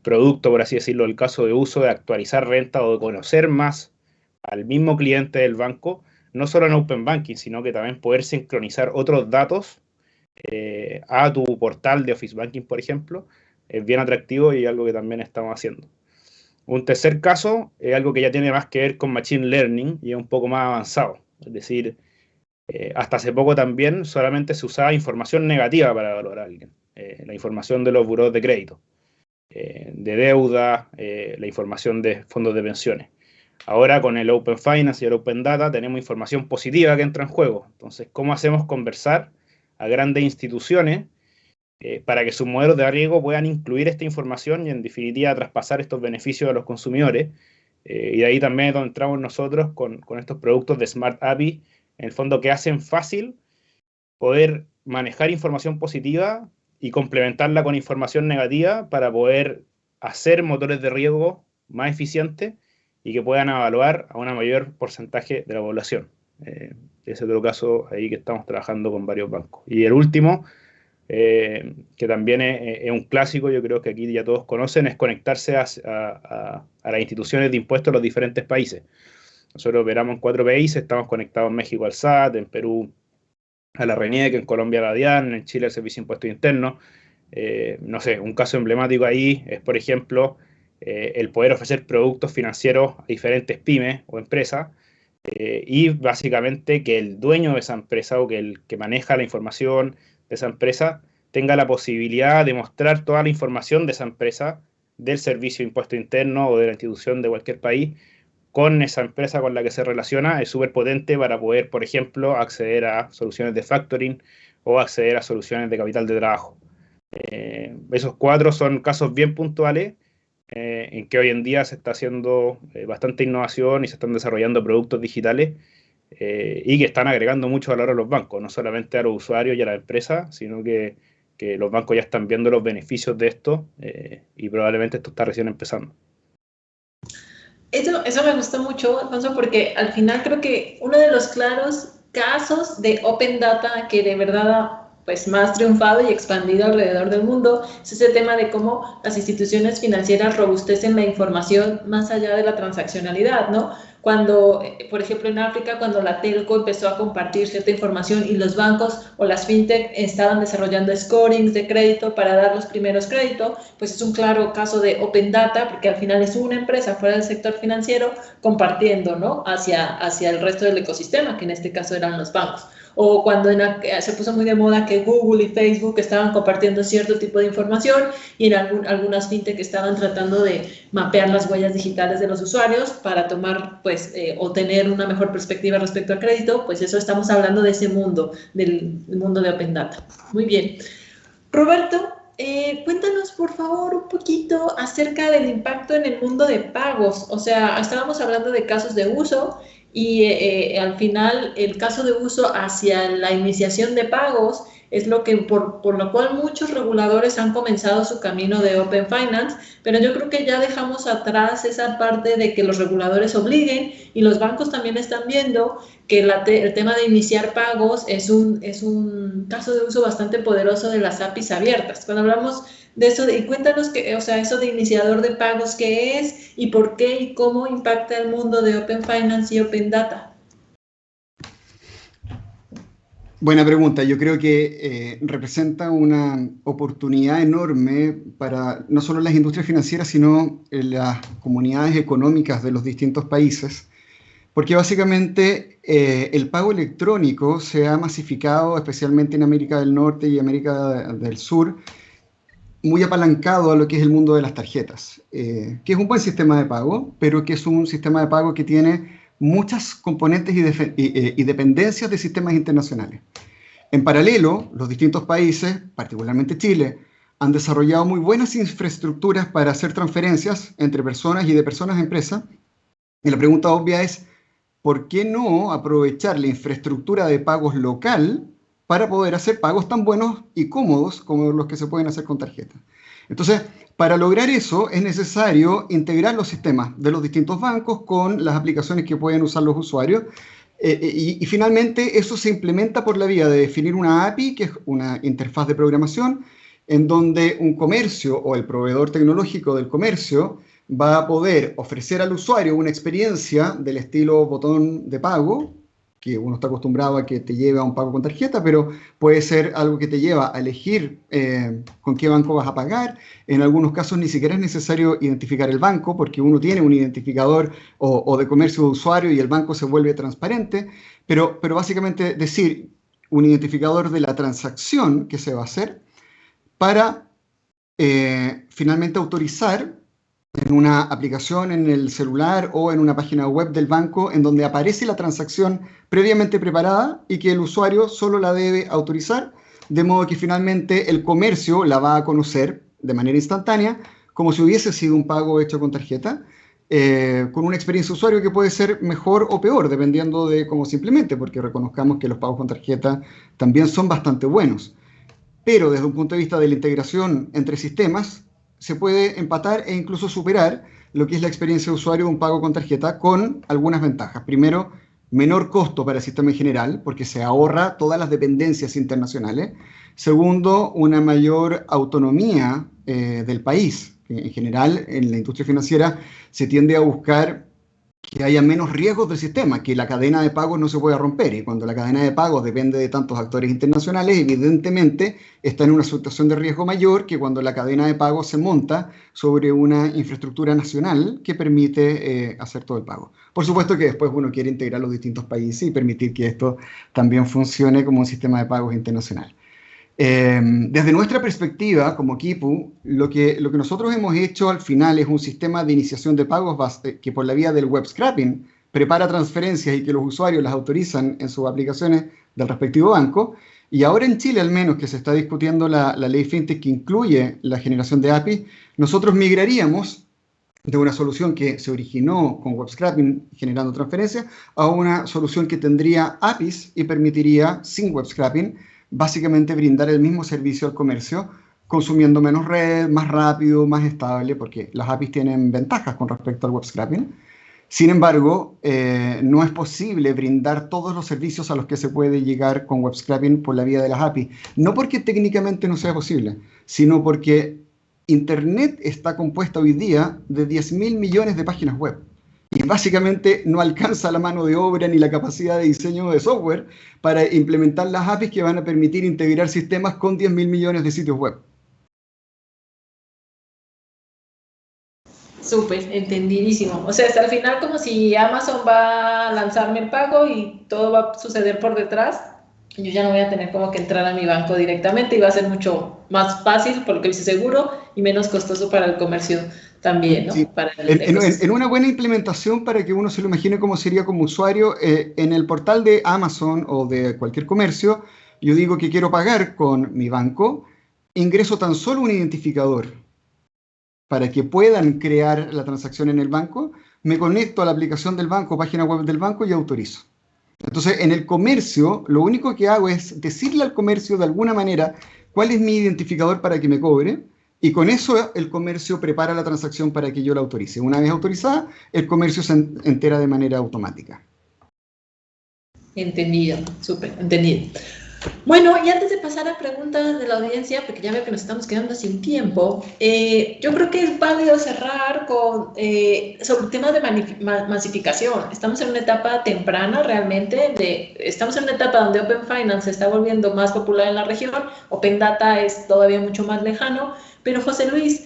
producto, por así decirlo, el caso de uso de actualizar renta o de conocer más al mismo cliente del banco, no solo en Open Banking, sino que también poder sincronizar otros datos a tu portal de Office Banking, por ejemplo, es bien atractivo y algo que también estamos haciendo. Un tercer caso es algo que ya tiene más que ver con Machine Learning y es un poco más avanzado. Es decir, hasta hace poco también solamente se usaba información negativa para evaluar a alguien. La información de los buros de crédito, de deuda, la información de fondos de pensiones. Ahora con el Open Finance y el Open Data tenemos información positiva que entra en juego. Entonces, ¿cómo hacemos conversar a grandes instituciones para que sus modelos de riesgo puedan incluir esta información y en definitiva traspasar estos beneficios a los consumidores? Y de ahí también es donde entramos nosotros con estos productos de Smart API, en el fondo que hacen fácil poder manejar información positiva y complementarla con información negativa para poder hacer motores de riesgo más eficientes y que puedan evaluar a un mayor porcentaje de la población. Ese es otro caso ahí que estamos trabajando con varios bancos. Y el último, que también es un clásico, yo creo que aquí ya todos conocen, es conectarse a las instituciones de impuestos de los diferentes países. Nosotros operamos en 4 países, estamos conectados en México al SAT, en Perú a la RENIEC, en Colombia a la DIAN, en Chile al Servicio de Impuestos Internos. No sé, un caso emblemático ahí es, por ejemplo, el poder ofrecer productos financieros a diferentes pymes o empresas y básicamente que el dueño de esa empresa o que el que maneja la información de esa empresa tenga la posibilidad de mostrar toda la información de esa empresa, del Servicio de Impuestos Internos o de la institución de cualquier país, con esa empresa con la que se relaciona. Es súper potente para poder, por ejemplo, acceder a soluciones de factoring o acceder a soluciones de capital de trabajo. Esos 4 son casos bien puntuales en que hoy en día se está haciendo bastante innovación y se están desarrollando productos digitales y que están agregando mucho valor a los bancos, no solamente a los usuarios y a las empresas, sino que que los bancos ya están viendo los beneficios de esto y probablemente esto está recién empezando. Eso me gustó mucho, Alfonso, porque al final creo que uno de los claros casos de Open Data que de verdad ha pues, más triunfado y expandido alrededor del mundo es ese tema de cómo las instituciones financieras robustecen la información más allá de la transaccionalidad, ¿no? Cuando, por ejemplo, en África, cuando la telco empezó a compartir cierta información y los bancos o las fintech estaban desarrollando scorings de crédito para dar los primeros créditos, pues es un claro caso de Open Data, porque al final es una empresa fuera del sector financiero compartiendo, ¿no? hacia el resto del ecosistema, que en este caso eran los bancos. O cuando se puso muy de moda que Google y Facebook estaban compartiendo cierto tipo de información y en algunas fintech estaban tratando de mapear las huellas digitales de los usuarios para tomar, pues, o tener una mejor perspectiva respecto al crédito, pues eso estamos hablando de ese mundo, del mundo de Open Data. Muy bien. Roberto, cuéntanos por favor un poquito acerca del impacto en el mundo de pagos. O sea, estábamos hablando de casos de uso y al final el caso de uso hacia la iniciación de pagos es lo que por lo cual muchos reguladores han comenzado su camino de Open Finance, pero yo creo que ya dejamos atrás esa parte de que los reguladores obliguen y los bancos también están viendo que el tema de iniciar pagos es un caso de uso bastante poderoso de las APIs abiertas. Cuando hablamos de eso, y cuéntanos eso de iniciador de pagos, ¿qué es y por qué y cómo impacta el mundo de Open Finance y Open Data? Buena pregunta. Yo creo que representa una oportunidad enorme para no solo las industrias financieras, sino las comunidades económicas de los distintos países, porque básicamente el pago electrónico se ha masificado, especialmente en América del Norte y América del Sur, muy apalancado a lo que es el mundo de las tarjetas, que es un buen sistema de pago, pero que es un sistema de pago que tiene muchas componentes y dependencias de sistemas internacionales. En paralelo, los distintos países, particularmente Chile, han desarrollado muy buenas infraestructuras para hacer transferencias entre personas y de personas a empresas. Y la pregunta obvia es, ¿por qué no aprovechar la infraestructura de pagos local para poder hacer pagos tan buenos y cómodos como los que se pueden hacer con tarjeta? Entonces, para lograr eso es necesario integrar los sistemas de los distintos bancos con las aplicaciones que pueden usar los usuarios y finalmente eso se implementa por la vía de definir una API, que es una interfaz de programación, en donde un comercio o el proveedor tecnológico del comercio va a poder ofrecer al usuario una experiencia del estilo botón de pago, que uno está acostumbrado a que te lleve a un pago con tarjeta, pero puede ser algo que te lleva a elegir con qué banco vas a pagar. En algunos casos ni siquiera es necesario identificar el banco, porque uno tiene un identificador o de comercio de usuario y el banco se vuelve transparente, pero básicamente decir un identificador de la transacción que se va a hacer para finalmente autorizar en una aplicación en el celular o en una página web del banco en donde aparece la transacción previamente preparada y que el usuario solo la debe autorizar, de modo que finalmente el comercio la va a conocer de manera instantánea como si hubiese sido un pago hecho con tarjeta, con una experiencia de usuario que puede ser mejor o peor dependiendo de cómo se implemente, porque reconozcamos que los pagos con tarjeta también son bastante buenos. Pero desde un punto de vista de la integración entre sistemas, se puede empatar e incluso superar lo que es la experiencia de usuario de un pago con tarjeta con algunas ventajas. Primero, menor costo para el sistema en general, porque se ahorra todas las dependencias internacionales. Segundo, una mayor autonomía del país. En general, en la industria financiera se tiende a buscar que haya menos riesgos del sistema, que la cadena de pagos no se pueda romper. Y cuando la cadena de pagos depende de tantos actores internacionales, evidentemente está en una situación de riesgo mayor que cuando la cadena de pagos se monta sobre una infraestructura nacional que permite hacer todo el pago. Por supuesto que después uno quiere integrar los distintos países y permitir que esto también funcione como un sistema de pagos internacional. Desde nuestra perspectiva como Quipu, lo que nosotros hemos hecho al final es un sistema de iniciación de pagos que por la vía del web scraping prepara transferencias y que los usuarios las autorizan en sus aplicaciones del respectivo banco. Y ahora en Chile al menos que se está discutiendo la ley FinTech que incluye la generación de APIs, nosotros migraríamos de una solución que se originó con web scraping generando transferencias a una solución que tendría APIs y permitiría sin web scraping básicamente brindar el mismo servicio al comercio, consumiendo menos red, más rápido, más estable, porque las APIs tienen ventajas con respecto al web scraping. Sin embargo, no es posible brindar todos los servicios a los que se puede llegar con web scraping por la vía de las APIs. No porque técnicamente no sea posible, sino porque Internet está compuesta hoy día de 10.000 millones de páginas web. Y básicamente no alcanza la mano de obra ni la capacidad de diseño de software para implementar las APIs que van a permitir integrar sistemas con 10.000 millones de sitios web. Súper, entendidísimo. O sea, hasta al final como si Amazon va a lanzarme el pago y todo va a suceder por detrás, yo ya no voy a tener como que entrar a mi banco directamente y va a ser mucho más fácil, por lo que dice seguro, y menos costoso para el comercio también, ¿no? Sí. Para en una buena implementación, para que uno se lo imagine cómo sería como usuario, en el portal de Amazon o de cualquier comercio, yo digo que quiero pagar con mi banco, ingreso tan solo un identificador para que puedan crear la transacción en el banco, me conecto a la aplicación del banco, página web del banco y autorizo. Entonces, en el comercio, lo único que hago es decirle al comercio de alguna manera cuál es mi identificador para que me cobre, y con eso el comercio prepara la transacción para que yo la autorice. Una vez autorizada, el comercio se entera de manera automática. Entendido, súper, entendido. Bueno, y antes de pasar a preguntas de la audiencia, porque ya veo que nos estamos quedando sin tiempo, yo creo que es válido cerrar con, sobre el tema de masificación. Estamos en una etapa temprana realmente, estamos en una etapa donde Open Finance se está volviendo más popular en la región, Open Data es todavía mucho más lejano, pero José Luis,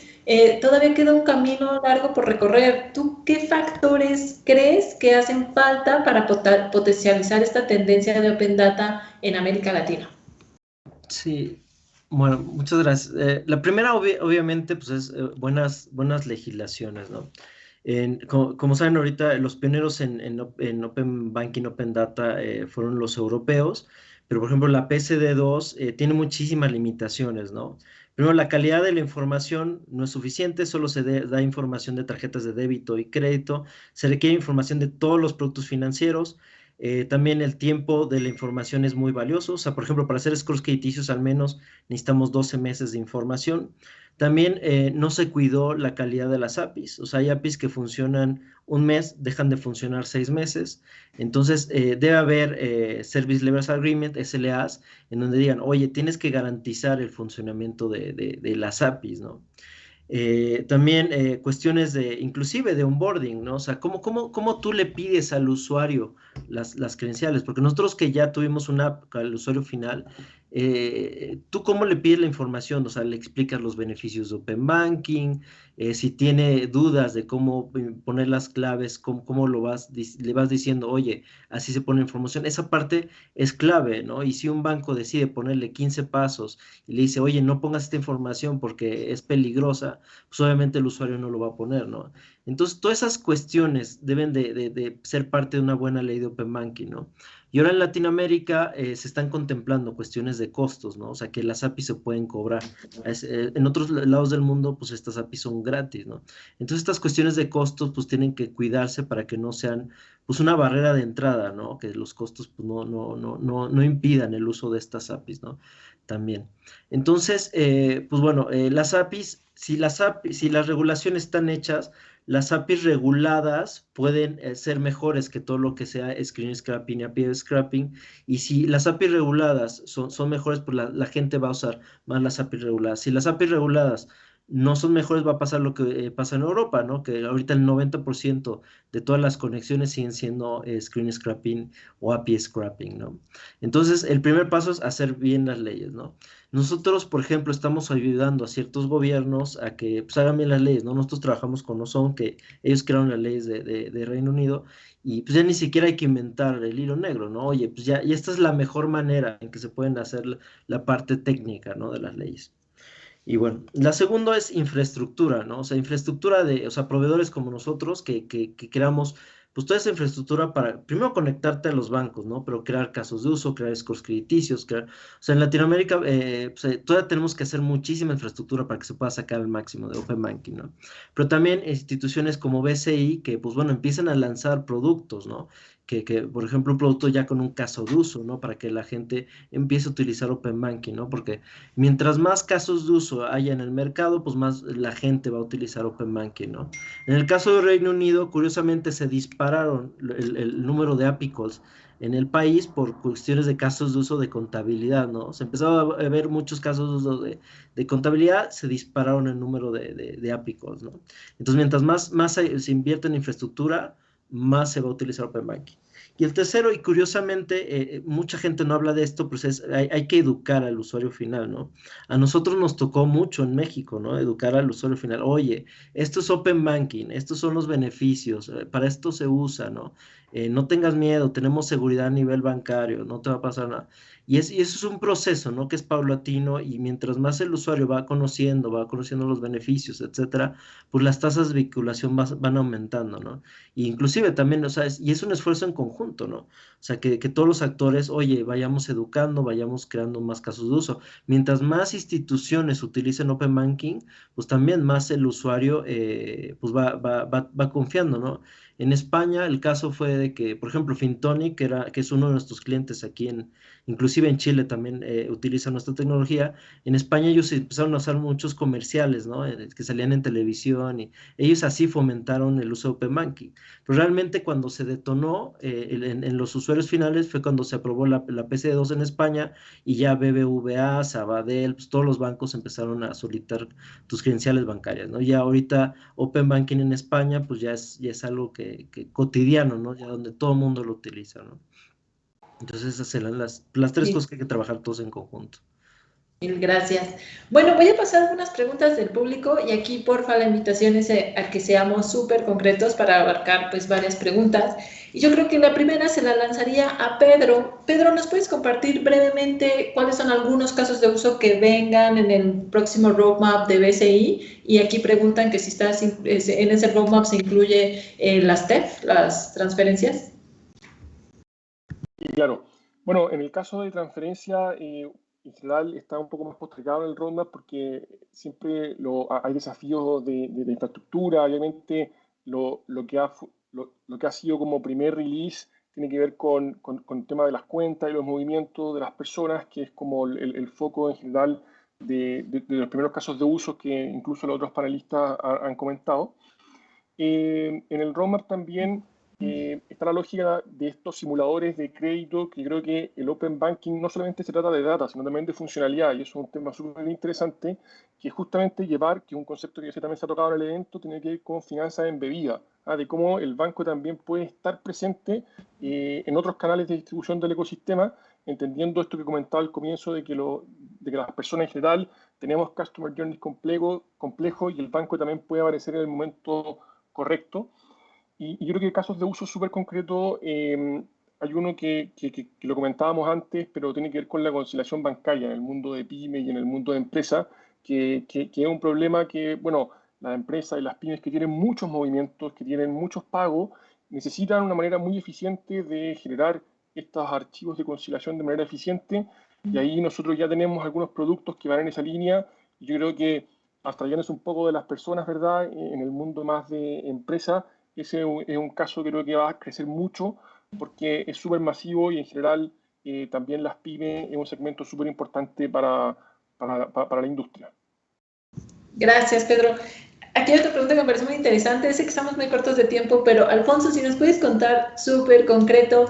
todavía queda un camino largo por recorrer. ¿Tú qué factores crees que hacen falta para potencializar esta tendencia de Open Data en América Latina? Sí, bueno, muchas gracias. La primera, obviamente, pues es buenas legislaciones, ¿no? Como saben ahorita, los pioneros en Open Banking, Open Data fueron los europeos, pero por ejemplo la PSD2 tiene muchísimas limitaciones, ¿no? Primero, la calidad de la información no es suficiente, solo se da información de tarjetas de débito y crédito, se requiere información de todos los productos financieros. También el tiempo de la información es muy valioso, o sea, por ejemplo, para hacer scores crediticios al menos necesitamos 12 meses de información. También no se cuidó la calidad de las APIs, o sea, hay APIs que funcionan un mes, dejan de funcionar 6 meses, entonces debe haber Service Levels Agreement, SLAs, en donde digan, oye, tienes que garantizar el funcionamiento de las APIs, ¿no? También cuestiones inclusive de onboarding, ¿no? O sea, ¿cómo tú le pides al usuario las credenciales? Porque nosotros que ya tuvimos una app al usuario final, ¿tú cómo le pides la información? O sea, le explicas los beneficios de Open Banking, si tiene dudas de cómo poner las claves, cómo le vas diciendo, oye, así se pone información. Esa parte es clave, ¿no? Y si un banco decide ponerle 15 pasos y le dice, oye, no pongas esta información porque es peligrosa, pues obviamente el usuario no lo va a poner, ¿no? Entonces, todas esas cuestiones deben de ser parte de una buena ley de Open Banking, ¿no? Y ahora en Latinoamérica se están contemplando cuestiones de costos, ¿no? O sea, que las APIs se pueden cobrar. En otros lados del mundo, pues estas APIs son gratis, ¿no? Entonces, estas cuestiones de costos, pues tienen que cuidarse para que no sean, pues, una barrera de entrada, ¿no? Que los costos, pues, no impidan el uso de estas APIs, ¿no? También. Entonces, pues bueno, las APIs, si las regulaciones están hechas, las APIs reguladas pueden ser mejores que todo lo que sea screen scrapping y API scrapping, y si las APIs reguladas son mejores, pues la gente va a usar más las APIs reguladas. Si las APIs reguladas no son mejores, va a pasar lo que pasa en Europa, ¿no? Que ahorita el 90% de todas las conexiones siguen siendo screen scrapping o API scrapping, ¿no? Entonces, el primer paso es hacer bien las leyes, ¿no? Nosotros, por ejemplo, estamos ayudando a ciertos gobiernos a que pues, hagan bien las leyes, ¿no? Nosotros trabajamos con Ozone, que ellos crearon las leyes de Reino Unido, y pues ya ni siquiera hay que inventar el hilo negro, ¿no? Oye, pues ya esta es la mejor manera en que se pueden hacer la parte técnica, ¿no? De las leyes. Y bueno, la segunda es infraestructura, ¿no? O sea, infraestructura o sea, proveedores como nosotros que creamos, pues toda esa infraestructura para, primero, conectarte a los bancos, ¿no? Pero crear casos de uso, crear scores crediticios, o sea, en Latinoamérica pues, todavía tenemos que hacer muchísima infraestructura para que se pueda sacar el máximo de Open Banking, ¿no? Pero también instituciones como BCI que, pues bueno, empiezan a lanzar productos, ¿no? por ejemplo, un producto ya con un caso de uso, ¿no? Para que la gente empiece a utilizar Open Banking, ¿no? Porque mientras más casos de uso haya en el mercado, pues más la gente va a utilizar Open Banking, ¿no? En el caso del Reino Unido, curiosamente se dispararon el número de API calls en el país por cuestiones de casos de uso de contabilidad, ¿no? Se empezaba a ver muchos casos de uso de contabilidad, se dispararon el número de API calls, ¿no? Entonces, mientras más se invierte en infraestructura, más se va a utilizar Open Banking. Y el tercero, y curiosamente, mucha gente no habla de esto, pues hay que educar al usuario final, ¿no? A nosotros nos tocó mucho en México, ¿no? Educar al usuario final. Oye, esto es Open Banking, estos son los beneficios, para esto se usa, ¿no? No tengas miedo, tenemos seguridad a nivel bancario, no te va a pasar nada. Y eso es un proceso, ¿no? Que es paulatino y mientras más el usuario va conociendo los beneficios, etcétera, pues las tasas de vinculación van aumentando, ¿no? Y inclusive también, o sea, y es un esfuerzo en conjunto, ¿no? O sea, que todos los actores, oye, vayamos educando, vayamos creando más casos de uso. Mientras más instituciones utilicen Open Banking, pues también más el usuario pues va confiando, ¿no? En España el caso fue de que, por ejemplo, Fintonic, que es uno de nuestros clientes aquí inclusive en Chile también utilizan nuestra tecnología. En España ellos empezaron a usar muchos comerciales, ¿no? Que salían en televisión y ellos así fomentaron el uso de Open Banking. Pero realmente cuando se detonó en los usuarios finales fue cuando se aprobó la PSD2 en España y ya BBVA, Sabadell, pues todos los bancos empezaron a solicitar tus credenciales bancarias, ¿no? Ya ahorita Open Banking en España pues ya es algo que cotidiano, ¿no? Ya donde todo el mundo lo utiliza, ¿no? Entonces esas serán las tres Sí. cosas que hay que trabajar todos en conjunto. Mil gracias. Bueno, voy a pasar algunas preguntas del público y aquí, porfa, la invitación es a que seamos súper concretos para abarcar pues varias preguntas. Y yo creo que la primera se la lanzaría a Pedro. Pedro, ¿nos puedes compartir brevemente cuáles son algunos casos de uso que vengan en el próximo roadmap de BCI? Y aquí preguntan que si en ese roadmap se incluye las TEF, las transferencias. Y claro, bueno, en el caso de transferencia, en general está un poco más postergado en el roadmap porque siempre hay desafíos de infraestructura. Obviamente, lo que ha sido como primer release tiene que ver con el tema de las cuentas y los movimientos de las personas, que es como el foco en general de los primeros casos de uso que incluso los otros panelistas han comentado. En el roadmap también está la lógica de estos simuladores de crédito, que creo que el Open Banking no solamente se trata de data, sino también de funcionalidad, y eso es un tema súper interesante, que es justamente llevar, que es un concepto que también se ha tocado en el evento, tiene que ver con finanzas embebidas, de cómo el banco también puede estar presente en otros canales de distribución del ecosistema, entendiendo esto que comentaba al comienzo, de que las personas en general tenemos customer journeys complejo y el banco también puede aparecer en el momento correcto. Y yo creo que casos de uso súper concreto, hay uno que lo comentábamos antes, pero tiene que ver con la conciliación bancaria en el mundo de pyme y en el mundo de empresa, que es un problema que, bueno, las empresas y las pymes que tienen muchos movimientos, que tienen muchos pagos, necesitan una manera muy eficiente de generar estos archivos de conciliación de manera eficiente, y ahí nosotros ya tenemos algunos productos que van en esa línea, y yo creo que abstrayéndose un poco de las personas, ¿verdad?, en el mundo más de empresa, ese es un caso que creo que va a crecer mucho porque es súper masivo y en general también las pymes es un segmento súper importante para la industria. Gracias, Pedro. Aquí hay otra pregunta que me parece muy interesante. Sé que estamos muy cortos de tiempo, pero Alfonso, si nos puedes contar súper concreto,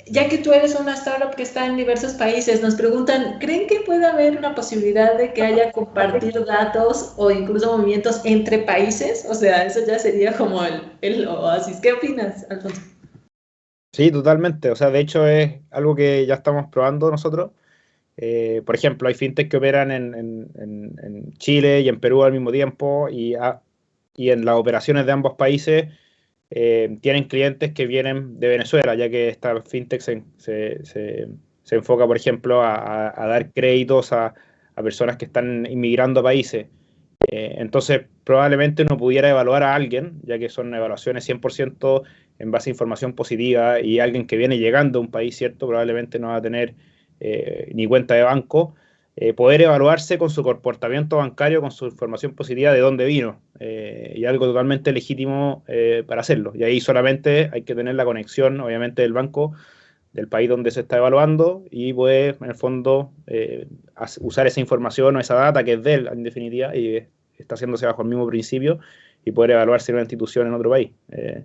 ya que tú eres una startup que está en diversos países, nos preguntan, ¿creen que puede haber una posibilidad de que haya compartir datos o incluso movimientos entre países? O sea, eso ya sería como el oasis. ¿Qué opinas, Alfonso? Sí, totalmente. O sea, de hecho es algo que ya estamos probando nosotros. Por ejemplo, hay fintech que operan en Chile y en Perú al mismo tiempo y en las operaciones de ambos países tienen clientes que vienen de Venezuela, ya que esta fintech se enfoca, por ejemplo, a dar créditos a personas que están inmigrando a países. Entonces, probablemente uno pudiera evaluar a alguien, ya que son evaluaciones 100% en base a información positiva, y alguien que viene llegando a un país, ¿cierto? Probablemente no va a tener ni cuenta de banco, poder evaluarse con su comportamiento bancario, con su información positiva de dónde vino, y algo totalmente legítimo para hacerlo. Y ahí solamente hay que tener la conexión, obviamente, del banco, del país donde se está evaluando, y puede, en el fondo, usar esa información o esa data que es de él, en definitiva, y está haciéndose bajo el mismo principio, y poder evaluarse en una institución en otro país,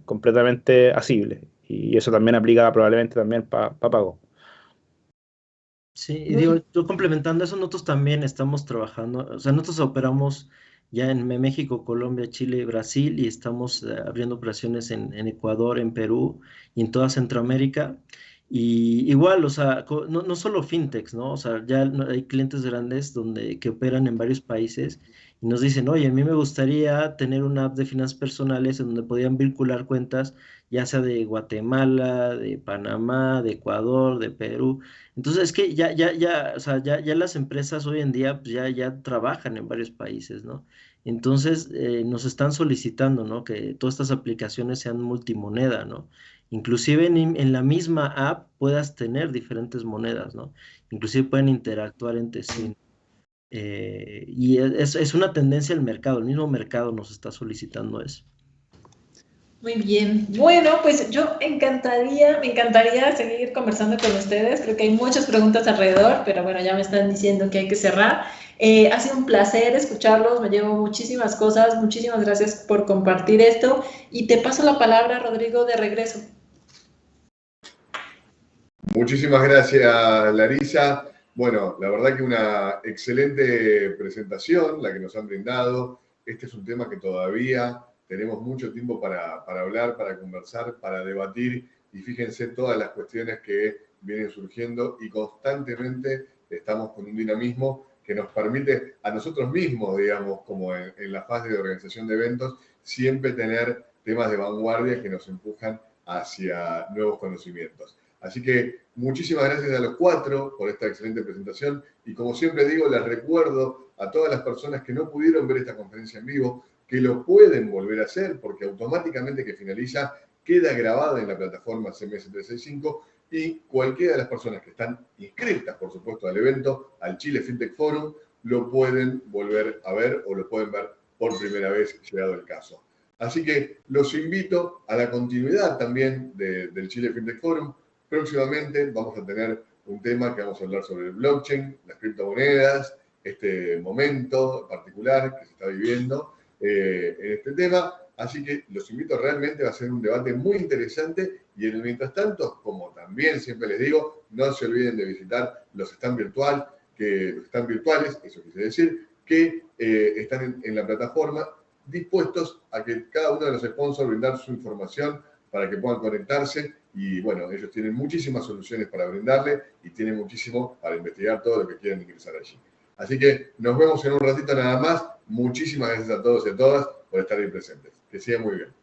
completamente asible. Y eso también aplica probablemente también para pago. Sí, y digo, yo complementando eso, nosotros también estamos trabajando, o sea, nosotros operamos ya en México, Colombia, Chile y Brasil, y estamos abriendo operaciones en Ecuador, en Perú y en toda Centroamérica. Y igual, o sea, no solo fintechs, ¿no? O sea, ya hay clientes grandes que operan en varios países y nos dicen, oye, a mí me gustaría tener una app de finanzas personales en donde podían vincular cuentas, ya sea de Guatemala, de Panamá, de Ecuador, de Perú. Entonces es que o sea, ya las empresas hoy en día pues ya trabajan en varios países, ¿no? Entonces nos están solicitando, ¿no? Que todas estas aplicaciones sean multimoneda, ¿no? Inclusive en la misma app puedas tener diferentes monedas, ¿no? Inclusive pueden interactuar entre sí. Y es una tendencia del mercado, el mismo mercado nos está solicitando eso. Muy bien. Bueno, pues me encantaría seguir conversando con ustedes. Creo que hay muchas preguntas alrededor, pero bueno, ya me están diciendo que hay que cerrar. Ha sido un placer escucharlos, me llevo muchísimas cosas. Muchísimas gracias por compartir esto. Y te paso la palabra, Rodrigo, de regreso. Muchísimas gracias, Larisa. Bueno, la verdad que una excelente presentación la que nos han brindado. Este es un tema que todavía tenemos mucho tiempo para hablar, para conversar, para debatir, y fíjense todas las cuestiones que vienen surgiendo, y constantemente estamos con un dinamismo que nos permite a nosotros mismos, digamos, como en la fase de organización de eventos, siempre tener temas de vanguardia que nos empujan hacia nuevos conocimientos. Así que muchísimas gracias a los cuatro por esta excelente presentación, y como siempre digo, les recuerdo a todas las personas que no pudieron ver esta conferencia en vivo que lo pueden volver a hacer, porque automáticamente que finaliza queda grabada en la plataforma CMS 365, y cualquiera de las personas que están inscritas, por supuesto, al evento, al Chile Fintech Forum, lo pueden volver a ver o lo pueden ver por primera vez, llegado el caso. Así que los invito a la continuidad también del Chile Fintech Forum. Próximamente vamos a tener un tema que vamos a hablar sobre el blockchain, las criptomonedas, este momento particular que se está viviendo en este tema. Así que los invito, realmente va a ser un debate muy interesante, y en el mientras tanto, como también siempre les digo, no se olviden de visitar los stands virtuales, eso quise decir, que están en la plataforma, dispuestos a que cada uno de los sponsors brindar su información para que puedan conectarse. Y bueno, ellos tienen muchísimas soluciones para brindarle y tienen muchísimo para investigar todo lo que quieran ingresar allí. Así que nos vemos en un ratito nada más. Muchísimas gracias a todos y a todas por estar ahí presentes. Que sigan muy bien.